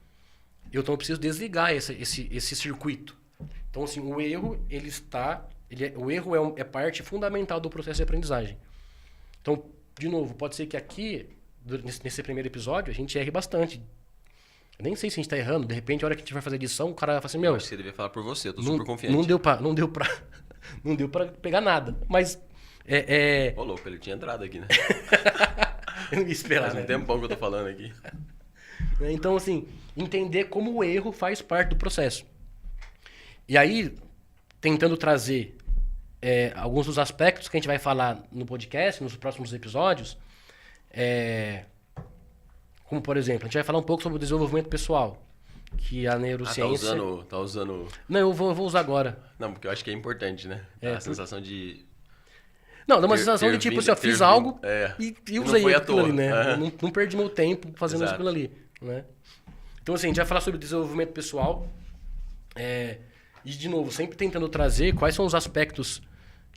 eu preciso desligar esse circuito. Então, assim, o erro, o erro é parte fundamental do processo de aprendizagem. Então, de novo, pode ser que aqui, nesse primeiro episódio, a gente erre bastante. Eu nem sei se a gente tá errando. De repente, a hora que a gente vai fazer edição, o cara vai falar assim, Eu acho que você devia falar por você, eu tô super confiante. Não deu pra pegar nada. Mas, Ô, louco, ele tinha entrado aqui, né? Eu não ia esperar, Faz um tempão que eu tô falando aqui. Então, assim, entender como o erro faz parte do processo. E aí, tentando trazer alguns dos aspectos que a gente vai falar no podcast, nos próximos episódios, como, por exemplo, a gente vai falar um pouco sobre o desenvolvimento pessoal, que a neurociência... Tá usando... Não, eu vou usar agora. Não, porque eu acho que é importante, né? A sensação de... Não, dá uma sensação de tipo, eu fiz algo e usei aquilo ali, né? Uhum. Eu não perdi meu tempo fazendo aquilo ali, né? Então, assim, a gente vai falar sobre desenvolvimento pessoal. E, de novo, sempre tentando trazer quais são os aspectos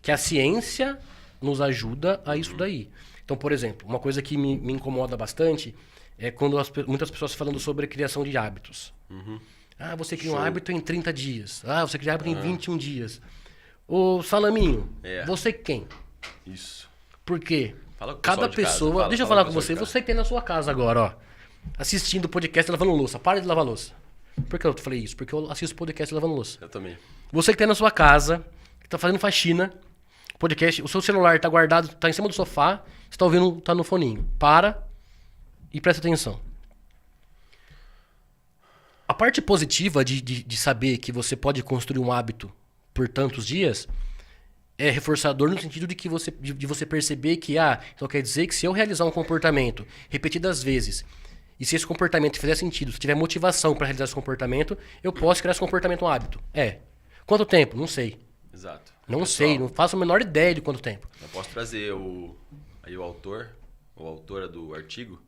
que a ciência nos ajuda a isso daí. Então, por exemplo, uma coisa que me incomoda bastante é quando muitas pessoas falando sobre criação de hábitos. Você cria um hábito em 30 dias. Você cria um hábito em 21 dias. Ô, Salaminho, você quem? Isso. Por quê? Fala com o Cada pessoa... Deixa eu falar com você. Você que tem na sua casa agora, ó. Assistindo o podcast lavando louça. Para de lavar louça. Por que eu falei isso? Porque eu assisto podcast lavando louça. Eu também. Você que tem na sua casa, que tá fazendo faxina, podcast, o seu celular tá guardado, tá em cima do sofá, você tá ouvindo, tá no foninho. Para e presta atenção. A parte positiva de saber que você pode construir um hábito por tantos dias é reforçador no sentido de você perceber que, então quer dizer que se eu realizar um comportamento repetidas vezes, e se esse comportamento fizer sentido, se tiver motivação para realizar esse comportamento, eu posso criar esse comportamento um hábito. Quanto tempo? Não sei. Exato. Não sei, não faço a menor ideia de quanto tempo. Eu posso trazer o autor, ou autora do artigo,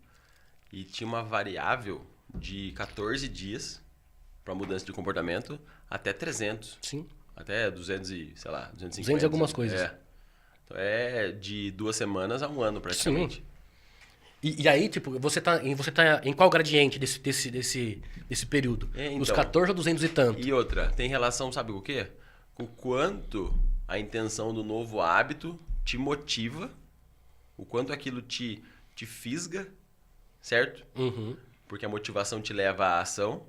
e tinha uma variável de 14 dias para mudança de comportamento até 300. Sim. Até 200 e, sei lá, 250. 200 e algumas coisas. Então de 2 semanas a um ano, praticamente. Sim. E aí, tipo, você tá em qual gradiente desse período? Então, Dos 14 a 200 e tanto. E outra, tem relação, sabe com o quê? Com o quanto a intenção do novo hábito te motiva, o quanto aquilo te fisga, certo? Porque a motivação te leva à ação.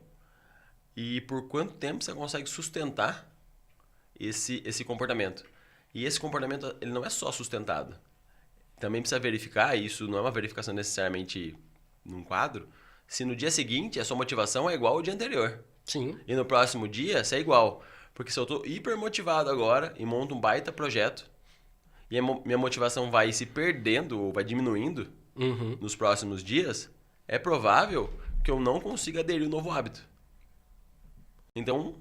E por quanto tempo você consegue sustentar esse comportamento. E esse comportamento, ele não é só sustentado. também precisa verificar, e isso não é uma verificação necessariamente num quadro, se no dia seguinte a sua motivação é igual ao dia anterior. Sim. E no próximo dia, se é igual. Porque se eu tô hiper motivado agora e monto um baita projeto, e a minha motivação vai se perdendo ou vai diminuindo nos próximos dias, é provável que eu não consiga aderir ao novo hábito. Então,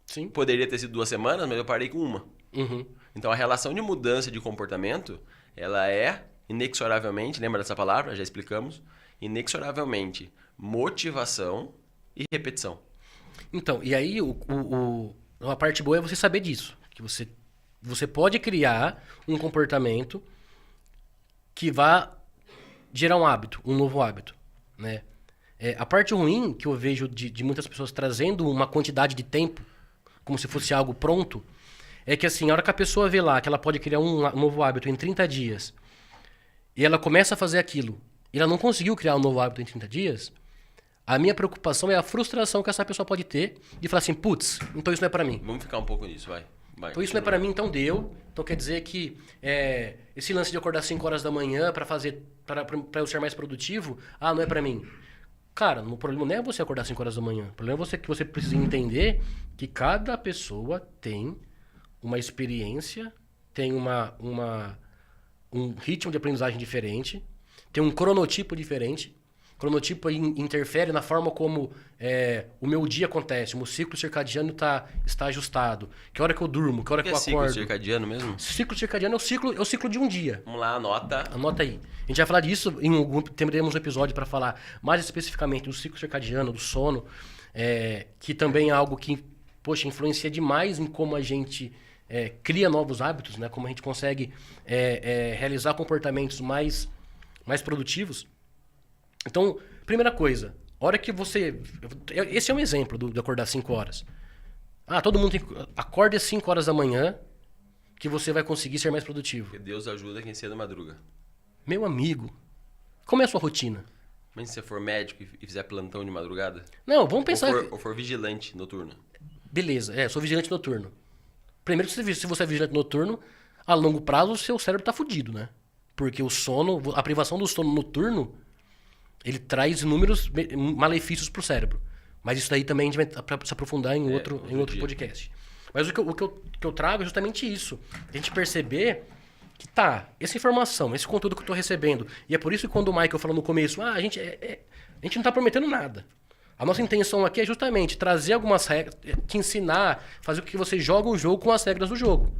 Sim. poderia ter sido 2 semanas, mas eu parei com uma. Uhum. Então, a relação de mudança de comportamento, ela é inexoravelmente, lembra dessa palavra? Já explicamos. Inexoravelmente motivação e repetição. Então, e aí a parte boa é você saber disso. Que você pode criar um comportamento que vá gerar um hábito, um novo hábito, né? A parte ruim que eu vejo de muitas pessoas trazendo uma quantidade de tempo, como se fosse algo pronto, é que assim, a hora que a pessoa vê lá que ela pode criar um novo hábito em 30 dias, e ela começa a fazer aquilo, e ela não conseguiu criar um novo hábito em 30 dias, a minha preocupação é a frustração que essa pessoa pode ter de falar assim, putz, então isso não é pra mim. Vamos ficar um pouco nisso, vai. Então isso não é pra mim, então deu. Então quer dizer que esse lance de acordar 5 horas da manhã pra eu ser mais produtivo, não é pra mim. Cara, o problema não é você acordar 5 horas da manhã. O problema é que você precisa entender que cada pessoa tem uma experiência, tem um ritmo de aprendizagem diferente, tem um cronotipo diferente. O cronotipo interfere na forma como o meu dia acontece, o meu ciclo circadiano está ajustado. Que hora que eu durmo, que hora que eu acordo. Ciclo circadiano mesmo? Ciclo circadiano é o ciclo de um dia. Vamos lá, anota. Anota aí. A gente vai falar disso, teremos um episódio para falar mais especificamente do ciclo circadiano, do sono, que também é algo que, poxa, influencia demais em como a gente cria novos hábitos, né? Como a gente consegue realizar comportamentos mais produtivos. Então, primeira coisa, hora que você... Esse é um exemplo de acordar 5 horas. Todo mundo acorda às 5 horas da manhã que você vai conseguir ser mais produtivo. Porque Deus ajuda quem cedo madruga. Meu amigo, como é a sua rotina? Mas se você for médico e fizer plantão de madrugada? Não, vamos pensar... Ou for vigilante noturno? Beleza, sou vigilante noturno. Primeiro, se você é vigilante noturno, a longo prazo o seu cérebro tá fudido, né? Porque o sono, a privação do sono noturno, ele traz inúmeros malefícios pro cérebro. Mas isso daí também a gente vai se aprofundar em outro podcast. Mas o que eu trago é justamente isso. A gente perceber que essa informação, esse conteúdo que eu tô recebendo. E é por isso que quando o Michael falou no começo, a gente não tá prometendo nada. A nossa intenção aqui é justamente trazer algumas regras, te ensinar, fazer com que você jogue o jogo com as regras do jogo.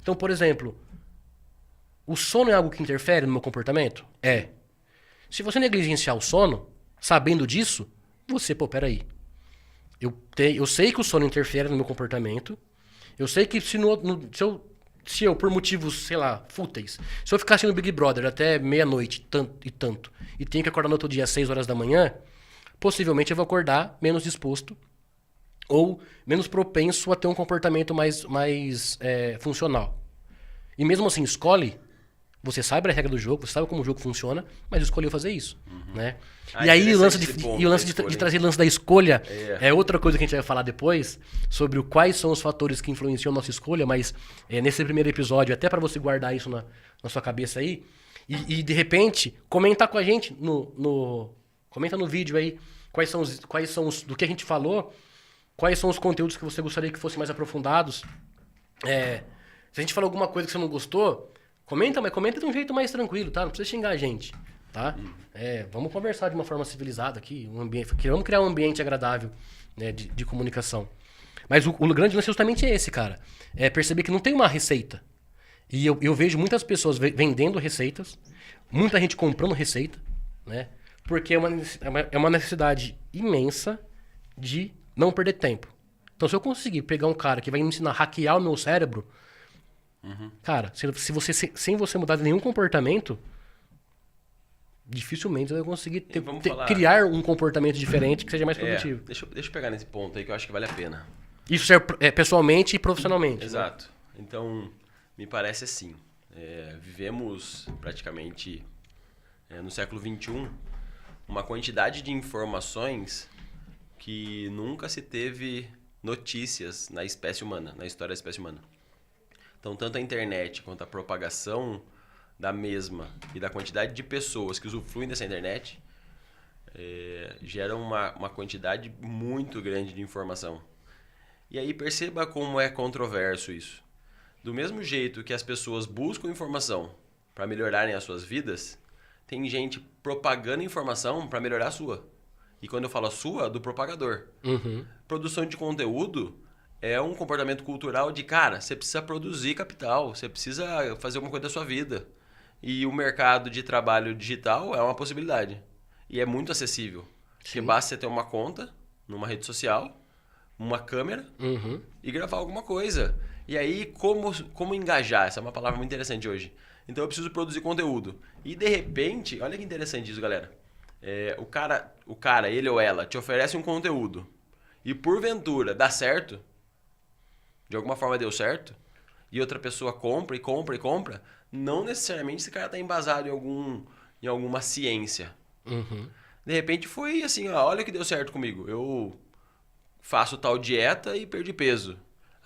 Então, por exemplo, o sono é algo que interfere no meu comportamento? É. Se você negligenciar o sono, sabendo disso, peraí. Eu sei que o sono interfere no meu comportamento. Eu sei que se eu, por motivos, sei lá, fúteis, se eu ficar assistindo Big Brother até meia-noite e tenho que acordar no outro dia às 6 horas da manhã, possivelmente eu vou acordar menos disposto ou menos propenso a ter um comportamento mais funcional. E mesmo assim, você sabe a regra do jogo, você sabe como o jogo funciona, mas escolheu fazer isso, né? E aí o lance de trazer o lance da escolha é outra coisa que a gente vai falar depois, sobre quais são os fatores que influenciam a nossa escolha, mas nesse primeiro episódio, até para você guardar isso na sua cabeça aí, e de repente, comentar com a gente comenta no vídeo aí quais são os do que a gente falou, quais são os conteúdos que você gostaria que fossem mais aprofundados. Se a gente falou alguma coisa que você não gostou, comenta, mas comenta de um jeito mais tranquilo, tá? Não precisa xingar a gente, tá? Vamos conversar de uma forma civilizada aqui, vamos criar um ambiente agradável, né, de comunicação. Mas o grande lance é justamente esse, cara. É perceber que não tem uma receita. E eu vejo muitas pessoas vendendo receitas, muita gente comprando receita, né? Porque é uma necessidade imensa de não perder tempo. Então, se eu conseguir pegar um cara que vai me ensinar a hackear o meu cérebro, cara, sem você mudar nenhum comportamento, dificilmente você vai conseguir criar um comportamento diferente que seja mais produtivo. Deixa eu pegar nesse ponto aí que eu acho que vale a pena. Isso é pessoalmente e profissionalmente. Exato. Né? Então, me parece assim. Vivemos praticamente no século XXI uma quantidade de informações que nunca se teve notícias na espécie humana, na história da espécie humana. Então, tanto a internet quanto a propagação da mesma e da quantidade de pessoas que usufruem dessa internet, gera uma quantidade muito grande de informação. E aí perceba como é controverso isso. Do mesmo jeito que as pessoas buscam informação para melhorarem as suas vidas, tem gente propagando informação para melhorar a sua. E quando eu falo a sua, do propagador. Produção de conteúdo é um comportamento cultural de, cara, você precisa produzir capital, você precisa fazer alguma coisa da sua vida. E o mercado de trabalho digital é uma possibilidade. E é muito acessível. Porque basta você ter uma conta numa rede social, uma câmera e gravar alguma coisa. E aí, como engajar? Essa é uma palavra muito interessante hoje. Então, eu preciso produzir conteúdo. E, de repente, olha que interessante isso, galera. O cara, ele ou ela, te oferece um conteúdo. E, porventura, dá certo. De alguma forma deu certo. E outra pessoa compra e compra e compra. Não necessariamente esse cara está embasado em alguma ciência. De repente, foi assim, ó, olha que deu certo comigo. Eu faço tal dieta e perdi peso.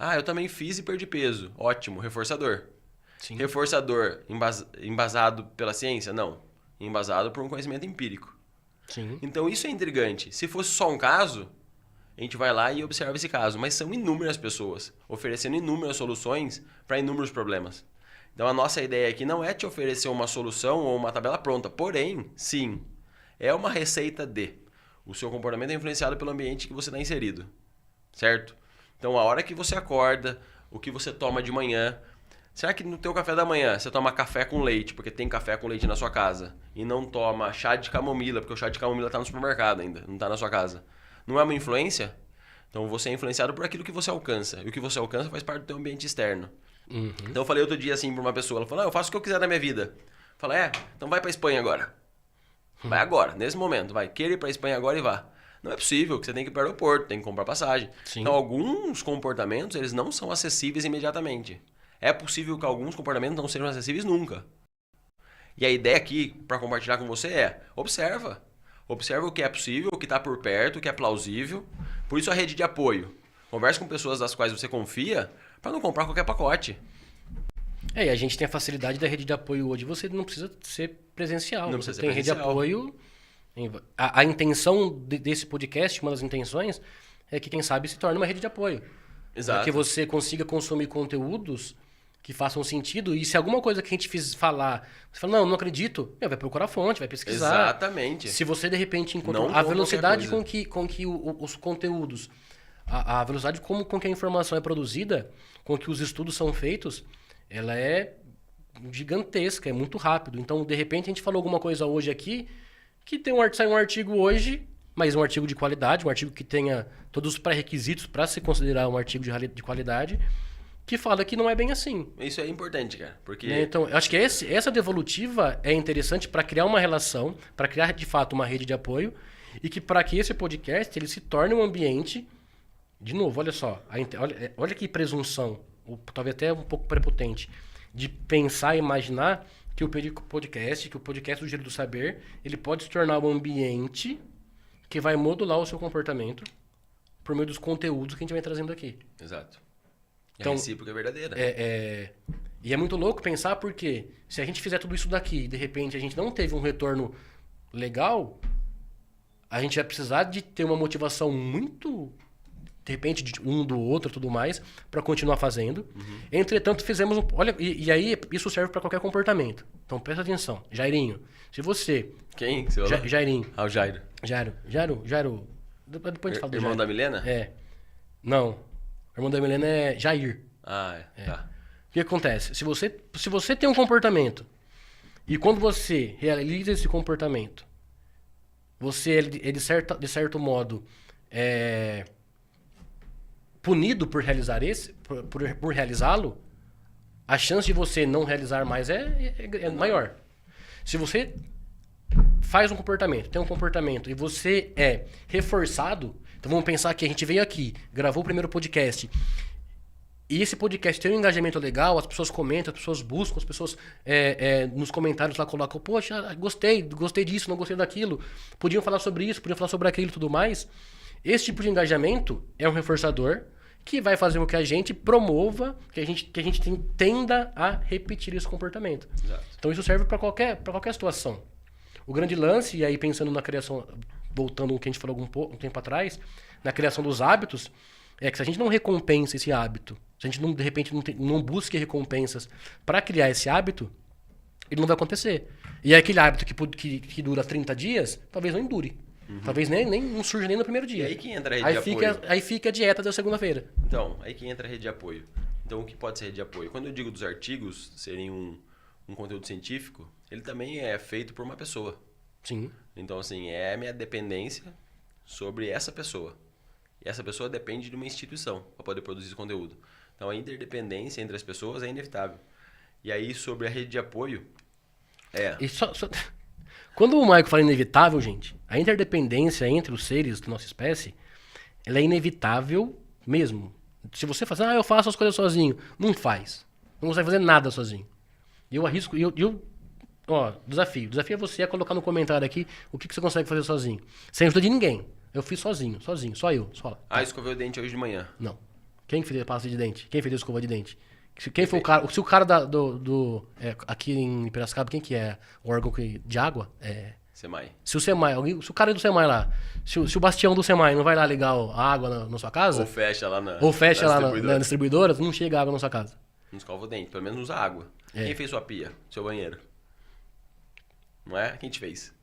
Ah, eu também fiz e perdi peso. Ótimo, reforçador. Sim. Reforçador embasado pela ciência? Não. Embasado por um conhecimento empírico. Sim. Então isso é intrigante. Se fosse só um caso, a gente vai lá e observa esse caso. Mas são inúmeras pessoas oferecendo inúmeras soluções para inúmeros problemas. Então a nossa ideia aqui não é te oferecer uma solução ou uma tabela pronta. Porém, sim, é uma receita de. O seu comportamento é influenciado pelo ambiente que você está inserido. Certo? Então, a hora que você acorda, o que você toma de manhã. Será que no teu café da manhã você toma café com leite, porque tem café com leite na sua casa, e não toma chá de camomila, porque o chá de camomila está no supermercado ainda, não está na sua casa? Não é uma influência? Então, você é influenciado por aquilo que você alcança. E o que você alcança faz parte do teu ambiente externo. Então, eu falei outro dia assim para uma pessoa, ela falou, eu faço o que eu quiser na minha vida. Eu falei, então vai para Espanha agora. Vai agora, nesse momento, vai. Queira ir para Espanha agora e vá. Não é possível, que você tem que ir para o aeroporto, tem que comprar passagem. Sim. Então, alguns comportamentos, eles não são acessíveis imediatamente. É possível que alguns comportamentos não sejam acessíveis nunca. E a ideia aqui, para compartilhar com você, é observa. Observa o que é possível, o que está por perto, o que é plausível. Por isso a rede de apoio. Converse com pessoas das quais você confia para não comprar qualquer pacote. E a gente tem a facilidade da rede de apoio hoje. Você não precisa ser presencial. Não você precisa tem ser rede de presencial. apoio. A intenção desse podcast, uma das intenções, é que quem sabe se torne uma rede de apoio. Exato. Para que você consiga consumir conteúdos que façam sentido. E se alguma coisa que a gente fiz falar, você fala, não acredito, vai procurar fonte, vai pesquisar. Exatamente. Se você, de repente, encontra Não a velocidade qualquer com que os conteúdos, a velocidade com que a informação é produzida, com que os estudos são feitos, ela é gigantesca, é muito rápido. Então, de repente, a gente falou alguma coisa hoje aqui, que sai um artigo hoje, mas um artigo de qualidade, um artigo que tenha todos os pré-requisitos para se considerar um artigo de qualidade, que fala que não é bem assim. Isso é importante, cara. Porque... Né? Então, eu acho que essa devolutiva é interessante para criar uma relação, para criar, de fato, uma rede de apoio, e que para que esse podcast ele se torne um ambiente... De novo, olha só, olha que presunção, talvez até um pouco prepotente, de pensar e imaginar que o podcast do Giro do Saber, ele pode se tornar um ambiente que vai modular o seu comportamento por meio dos conteúdos que a gente vai trazendo aqui. Exato. Então, a recíproca é verdadeira. E é muito louco pensar porque se a gente fizer tudo isso daqui e de repente a gente não teve um retorno legal, a gente vai precisar de ter uma motivação muito... de repente, de um do outro e tudo mais, para continuar fazendo. Entretanto, fizemos olha, e aí isso serve para qualquer comportamento. Então, presta atenção. Jairinho, se você... Quem? Você falou? Jairinho. Ah, o Jairo. Jairo. Depois a gente fala do Irmão Jairo. da Milena? Não. O irmão da Milena é Jair. Ah, tá. O que acontece? Se você tem um comportamento e quando você realiza esse comportamento, você é de certo modo... punido por realizar por realizá-lo, a chance de você não realizar mais é maior. Se você faz um comportamento, tem um comportamento e você é reforçado, então vamos pensar que a gente veio aqui, gravou o primeiro podcast e esse podcast tem um engajamento legal, as pessoas comentam, as pessoas buscam, as pessoas nos comentários lá colocam, poxa, gostei disso, não gostei daquilo, podiam falar sobre isso, podiam falar sobre aquilo e tudo mais. Esse tipo de engajamento é um reforçador que vai fazer com que a gente promova, que a gente tenda a repetir esse comportamento. Exato. Então isso serve para qualquer situação. O grande lance, e aí pensando na criação, voltando ao que a gente falou um tempo atrás, na criação dos hábitos, é que se a gente não recompensa esse hábito, se a gente não, de repente não busque recompensas para criar esse hábito, ele não vai acontecer. E aquele hábito que dura 30 dias, talvez não endure. Talvez nem não surja nem no primeiro dia. E aí que entra a rede de apoio. Aí fica a dieta da segunda-feira. Então, aí que entra a rede de apoio. Então, o que pode ser rede de apoio? Quando eu digo dos artigos serem um conteúdo científico, ele também é feito por uma pessoa. Sim. Então, assim, é a minha dependência sobre essa pessoa. E essa pessoa depende de uma instituição para poder produzir esse conteúdo. Então, a interdependência entre as pessoas é inevitável. E aí, sobre a rede de apoio, E quando o Michael fala inevitável, gente, a interdependência entre os seres da nossa espécie, ela é inevitável mesmo. Se você fala, eu faço as coisas sozinho, não faz. Não consegue fazer nada sozinho. E eu arrisco, desafio. Desafio é você a colocar no comentário aqui o que você consegue fazer sozinho. Sem ajuda de ninguém. Eu fiz sozinho, só eu. Só. Escovei o dente hoje de manhã. Não. Quem fez a pasta de dente? Quem fez a escova de dente? Quem foi o cara? Se o cara aqui em Piracicaba, quem que é o órgão de água? Semai. Se o cara do Semai lá, se o Bastião do Semai não vai lá ligar a água na sua casa, Ou fecha lá na distribuidora, não chega água na sua casa. Não escova o dente, pelo menos usa água. Quem fez sua pia, seu banheiro? Não é? Quem te fez?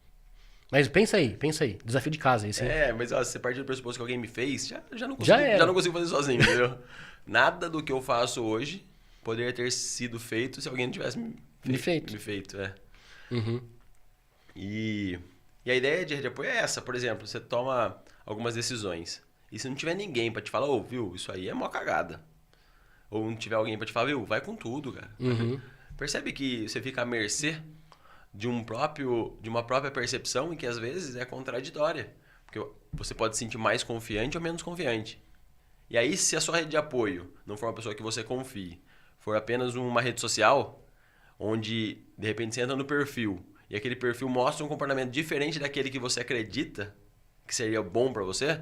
Mas pensa aí. Desafio de casa. Esse mas se você partir do pressuposto que alguém me fez, já não consigo fazer sozinho, entendeu? Nada do que eu faço hoje poderia ter sido feito se alguém não tivesse me feito. Uhum. E a ideia de rede de apoio é essa. Por exemplo, você toma algumas decisões. E se não tiver ninguém pra te falar, viu, isso aí é mó cagada. Ou não tiver alguém pra te falar, viu, vai com tudo, cara. Uhum. Percebe que você fica à mercê de uma própria percepção e que às vezes é contraditória. Porque você pode se sentir mais confiante ou menos confiante. E aí, se a sua rede de apoio não for uma pessoa que você confie, for apenas uma rede social, onde de repente você entra no perfil e aquele perfil mostra um comportamento diferente daquele que você acredita que seria bom pra você,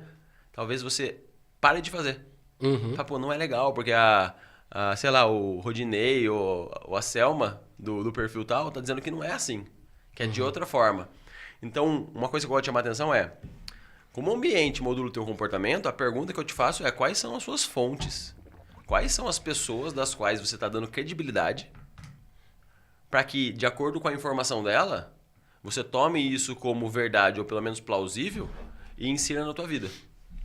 talvez você pare de fazer. Uhum. Pô, não é legal, porque sei lá, o Rodinei ou a Selma do perfil tal tá dizendo que não é assim, que é de outra forma. Então, uma coisa que eu vou te chamar a atenção é, como o ambiente modula o teu comportamento, a pergunta que eu te faço é quais são as suas fontes? Quais são as pessoas das quais você está dando credibilidade para que, de acordo com a informação dela, você tome isso como verdade ou pelo menos plausível e insira na tua vida.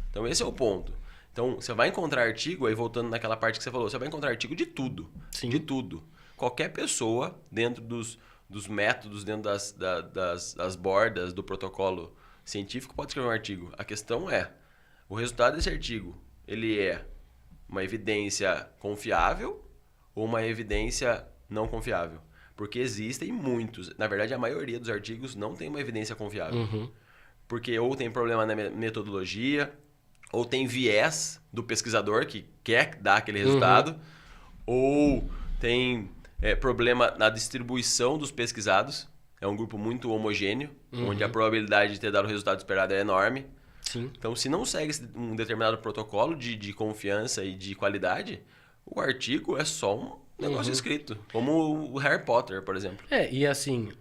Então esse é o ponto. Então você vai encontrar artigo, aí voltando naquela parte que você falou, você vai encontrar artigo de tudo. Sim. De tudo. Qualquer pessoa dentro dos métodos, dentro das bordas do protocolo científico pode escrever um artigo. A questão é, o resultado desse artigo, ele é uma evidência confiável ou uma evidência não confiável? Porque existem muitos, na verdade a maioria dos artigos não tem uma evidência confiável. Uhum. Porque ou tem problema na metodologia, ou tem viés do pesquisador que quer dar aquele resultado, ou tem problema na distribuição dos pesquisados. É um grupo muito homogêneo, onde a probabilidade de ter dado o resultado esperado é enorme. Sim. Então, se não segue um determinado protocolo de confiança e de qualidade, o artigo é só um negócio escrito. Como o Harry Potter, por exemplo. E assim,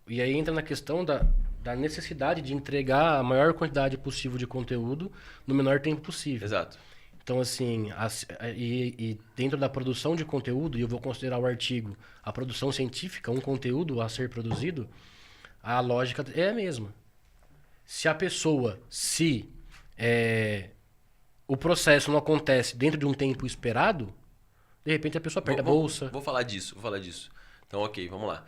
e aí entra na questão da necessidade de entregar a maior quantidade possível de conteúdo no menor tempo possível. Exato. Então, assim, e dentro da produção de conteúdo, e eu vou considerar o artigo, a produção científica, um conteúdo a ser produzido, a lógica é a mesma. Se a pessoa, o processo não acontece dentro de um tempo esperado, de repente a pessoa perde a bolsa. Vou falar disso. Então, ok, vamos lá.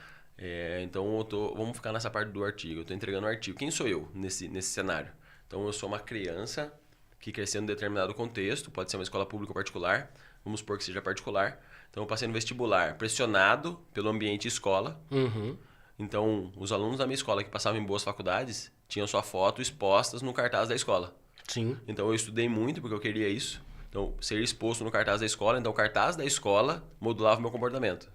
Então, vamos ficar nessa parte do artigo. Eu estou entregando um artigo. Quem sou eu nesse cenário? Então, eu sou uma criança que cresceu em determinado contexto, pode ser uma escola pública ou particular, vamos supor que seja particular. Então, eu passei no vestibular pressionado pelo ambiente escola. Uhum. Então, os alunos da minha escola que passavam em boas faculdades tinham sua foto expostas no cartaz da escola. Sim. Então, eu estudei muito porque eu queria isso. Então, ser exposto no cartaz da escola. Então, o cartaz da escola modulava o meu comportamento.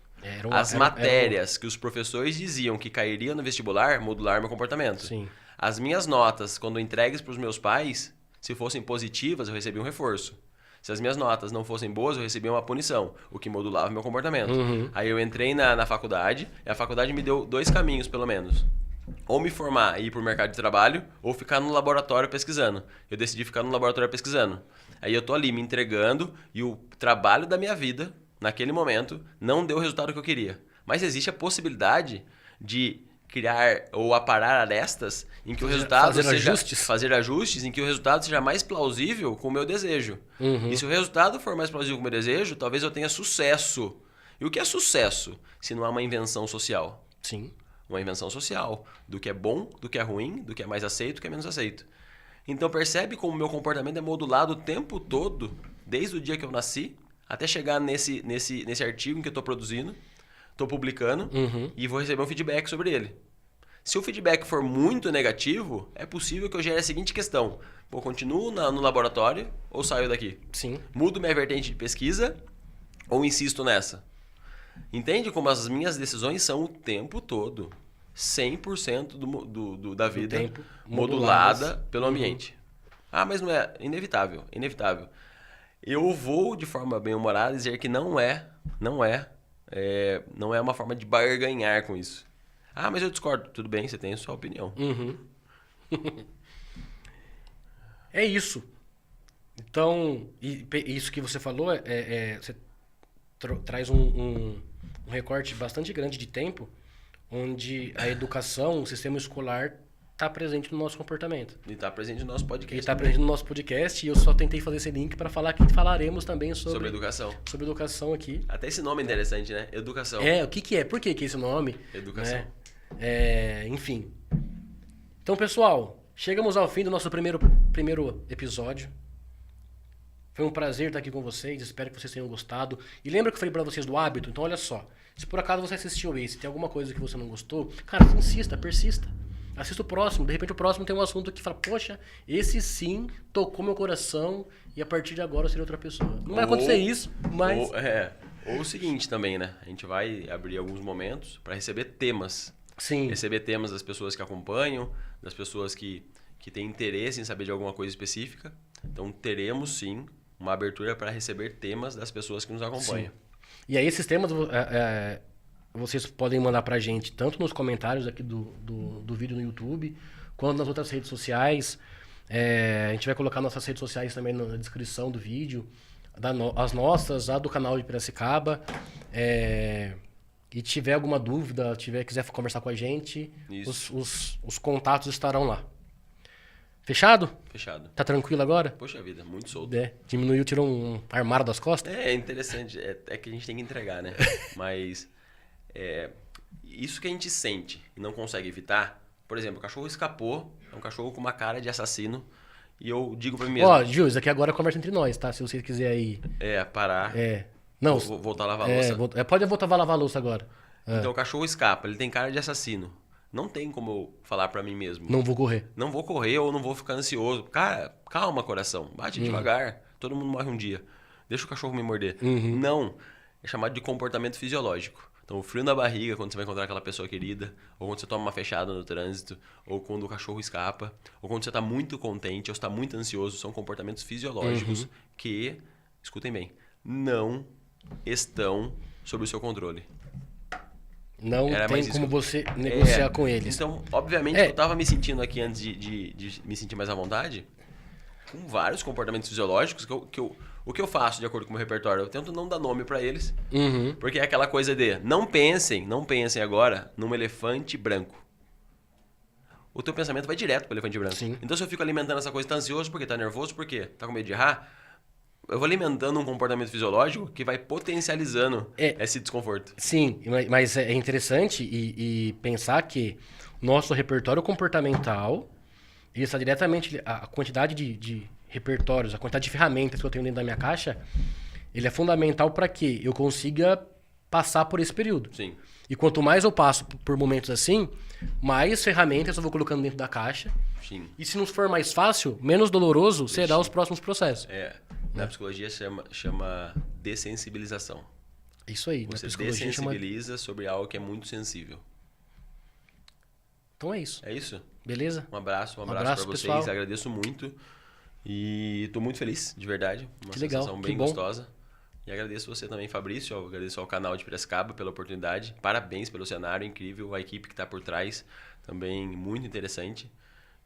As matérias que os professores diziam que cairiam no vestibular modularam meu comportamento. Sim. As minhas notas, quando entregues para os meus pais, se fossem positivas, eu recebi um reforço. Se as minhas notas não fossem boas, eu recebia uma punição, o que modulava meu comportamento. Aí eu entrei na faculdade, e a faculdade me deu 2 caminhos, pelo menos. Ou me formar e ir para o mercado de trabalho, ou ficar no laboratório pesquisando. Eu decidi ficar no laboratório pesquisando. Aí eu tô ali me entregando e o trabalho da minha vida, naquele momento, não deu o resultado que eu queria. Mas existe a possibilidade de criar ou aparar arestas em que o resultado fazer ajustes em que o resultado seja mais plausível com o meu desejo. E se o resultado for mais plausível com o meu desejo, talvez eu tenha sucesso. E o que é sucesso se não há uma invenção social? Sim. Uma invenção social do que é bom, do que é ruim, do que é mais aceito, do que é menos aceito. Então percebe como o meu comportamento é modulado o tempo todo, desde o dia que eu nasci, até chegar nesse artigo em que eu estou produzindo, estou publicando e vou receber um feedback sobre ele. Se o feedback for muito negativo, é possível que eu gere a seguinte questão. Pô, continuo no laboratório ou saio daqui? Sim. Mudo minha vertente de pesquisa ou insisto nessa? Entende como as minhas decisões são o tempo todo 100% da vida tempo, modulada pelo ambiente. Ah, mas não é inevitável, inevitável. Eu vou de forma bem-humorada dizer que não é uma forma de barganhar com isso. Ah, mas eu discordo. Tudo bem, você tem a sua opinião. É isso. Então, isso que você falou, você traz um recorte bastante grande de tempo, onde a educação, o sistema escolar, está presente no nosso comportamento. E está presente no nosso podcast. E está presente no nosso podcast, e eu só tentei fazer esse link para falar que falaremos também sobre educação. Sobre educação aqui. Até esse nome é interessante, né? Educação. O que é? Por que é esse nome? Educação. Enfim. Então, pessoal, chegamos ao fim do nosso primeiro episódio. Foi um prazer estar aqui com vocês, espero que vocês tenham gostado. E lembra que eu falei pra vocês do hábito? Então olha só, se por acaso você assistiu esse, tem alguma coisa que você não gostou, cara, insista, persista. Assista o próximo, de repente o próximo tem um assunto que fala, poxa, esse sim tocou meu coração e a partir de agora eu serei outra pessoa. Não vai acontecer isso, mas... Ou o seguinte também, né? A gente vai abrir alguns momentos para receber temas. Sim. Receber temas das pessoas que acompanham, das pessoas que têm interesse em saber de alguma coisa específica. Então teremos sim uma abertura para receber temas das pessoas que nos acompanham. Sim. E aí esses temas vocês podem mandar pra gente tanto nos comentários aqui do vídeo no YouTube, quanto nas outras redes sociais. A gente vai colocar nossas redes sociais também na descrição do vídeo, as nossas, a do canal de Piracicaba. E tiver alguma dúvida, quiser conversar com a gente, os contatos estarão lá. Fechado? Fechado. Tá tranquilo agora? Poxa vida, muito solto. Diminuiu, tirou um armário das costas? É interessante. É que a gente tem que entregar, né? Mas isso que a gente sente e não consegue evitar. Por exemplo, o cachorro escapou, é um cachorro com uma cara de assassino. E eu digo pra mim mesmo... Gil, isso aqui agora é conversa entre nós, tá? Se você quiser aí... parar. Não, voltar a lavar a louça. Pode voltar a lavar a louça agora. Então o cachorro escapa, ele tem cara de assassino. Não tem como eu falar pra mim mesmo. Não vou correr. Não vou correr ou não vou ficar ansioso. Cara, calma, coração. Bate devagar. Todo mundo morre um dia. Deixa o cachorro me morder. Não. É chamado de comportamento fisiológico. Então, o frio na barriga quando você vai encontrar aquela pessoa querida, ou quando você toma uma fechada no trânsito, ou quando o cachorro escapa, ou quando você está muito contente, ou está muito ansioso, são comportamentos fisiológicos que, escutem bem, não estão sob o seu controle. Não tem como você negociar com eles. Então, obviamente, eu estava me sentindo aqui antes de me sentir mais à vontade, com vários comportamentos fisiológicos o que eu faço de acordo com o meu repertório? Eu tento não dar nome para eles, porque é aquela coisa de não pensem agora num elefante branco. O teu pensamento vai direto pro elefante branco. Sim. Então, se eu fico alimentando essa coisa, tá ansioso porque tá nervoso, porque tá com medo de errar, eu vou alimentando um comportamento fisiológico que vai potencializando esse desconforto. Sim, mas é interessante e pensar que nosso repertório comportamental ele está diretamente... A quantidade de repertórios, a quantidade de ferramentas que eu tenho dentro da minha caixa, ele é fundamental para que eu consiga passar por esse período. Sim. E quanto mais eu passo por momentos assim, mais ferramentas eu vou colocando dentro da caixa. Sim. E se não for mais fácil, menos doloroso será os próximos processos. Na psicologia chama dessensibilização. Isso aí. Você dessensibiliza sobre algo que é muito sensível. Então é isso. É isso? Beleza? Um abraço para vocês. Pessoal. Agradeço muito. E tô muito feliz, de verdade. Uma Que legal, sensação que bem bom. gostosa. E agradeço você também, Fabrício. Eu agradeço ao canal de Piracicaba pela oportunidade. Parabéns pelo cenário incrível. A equipe que está por trás também muito interessante.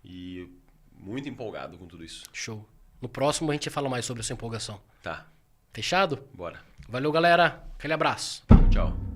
E muito empolgado com tudo isso. Show. No próximo a gente fala mais sobre essa empolgação. Tá, Fechado? bora. Valeu, galera. Aquele abraço. Tchau.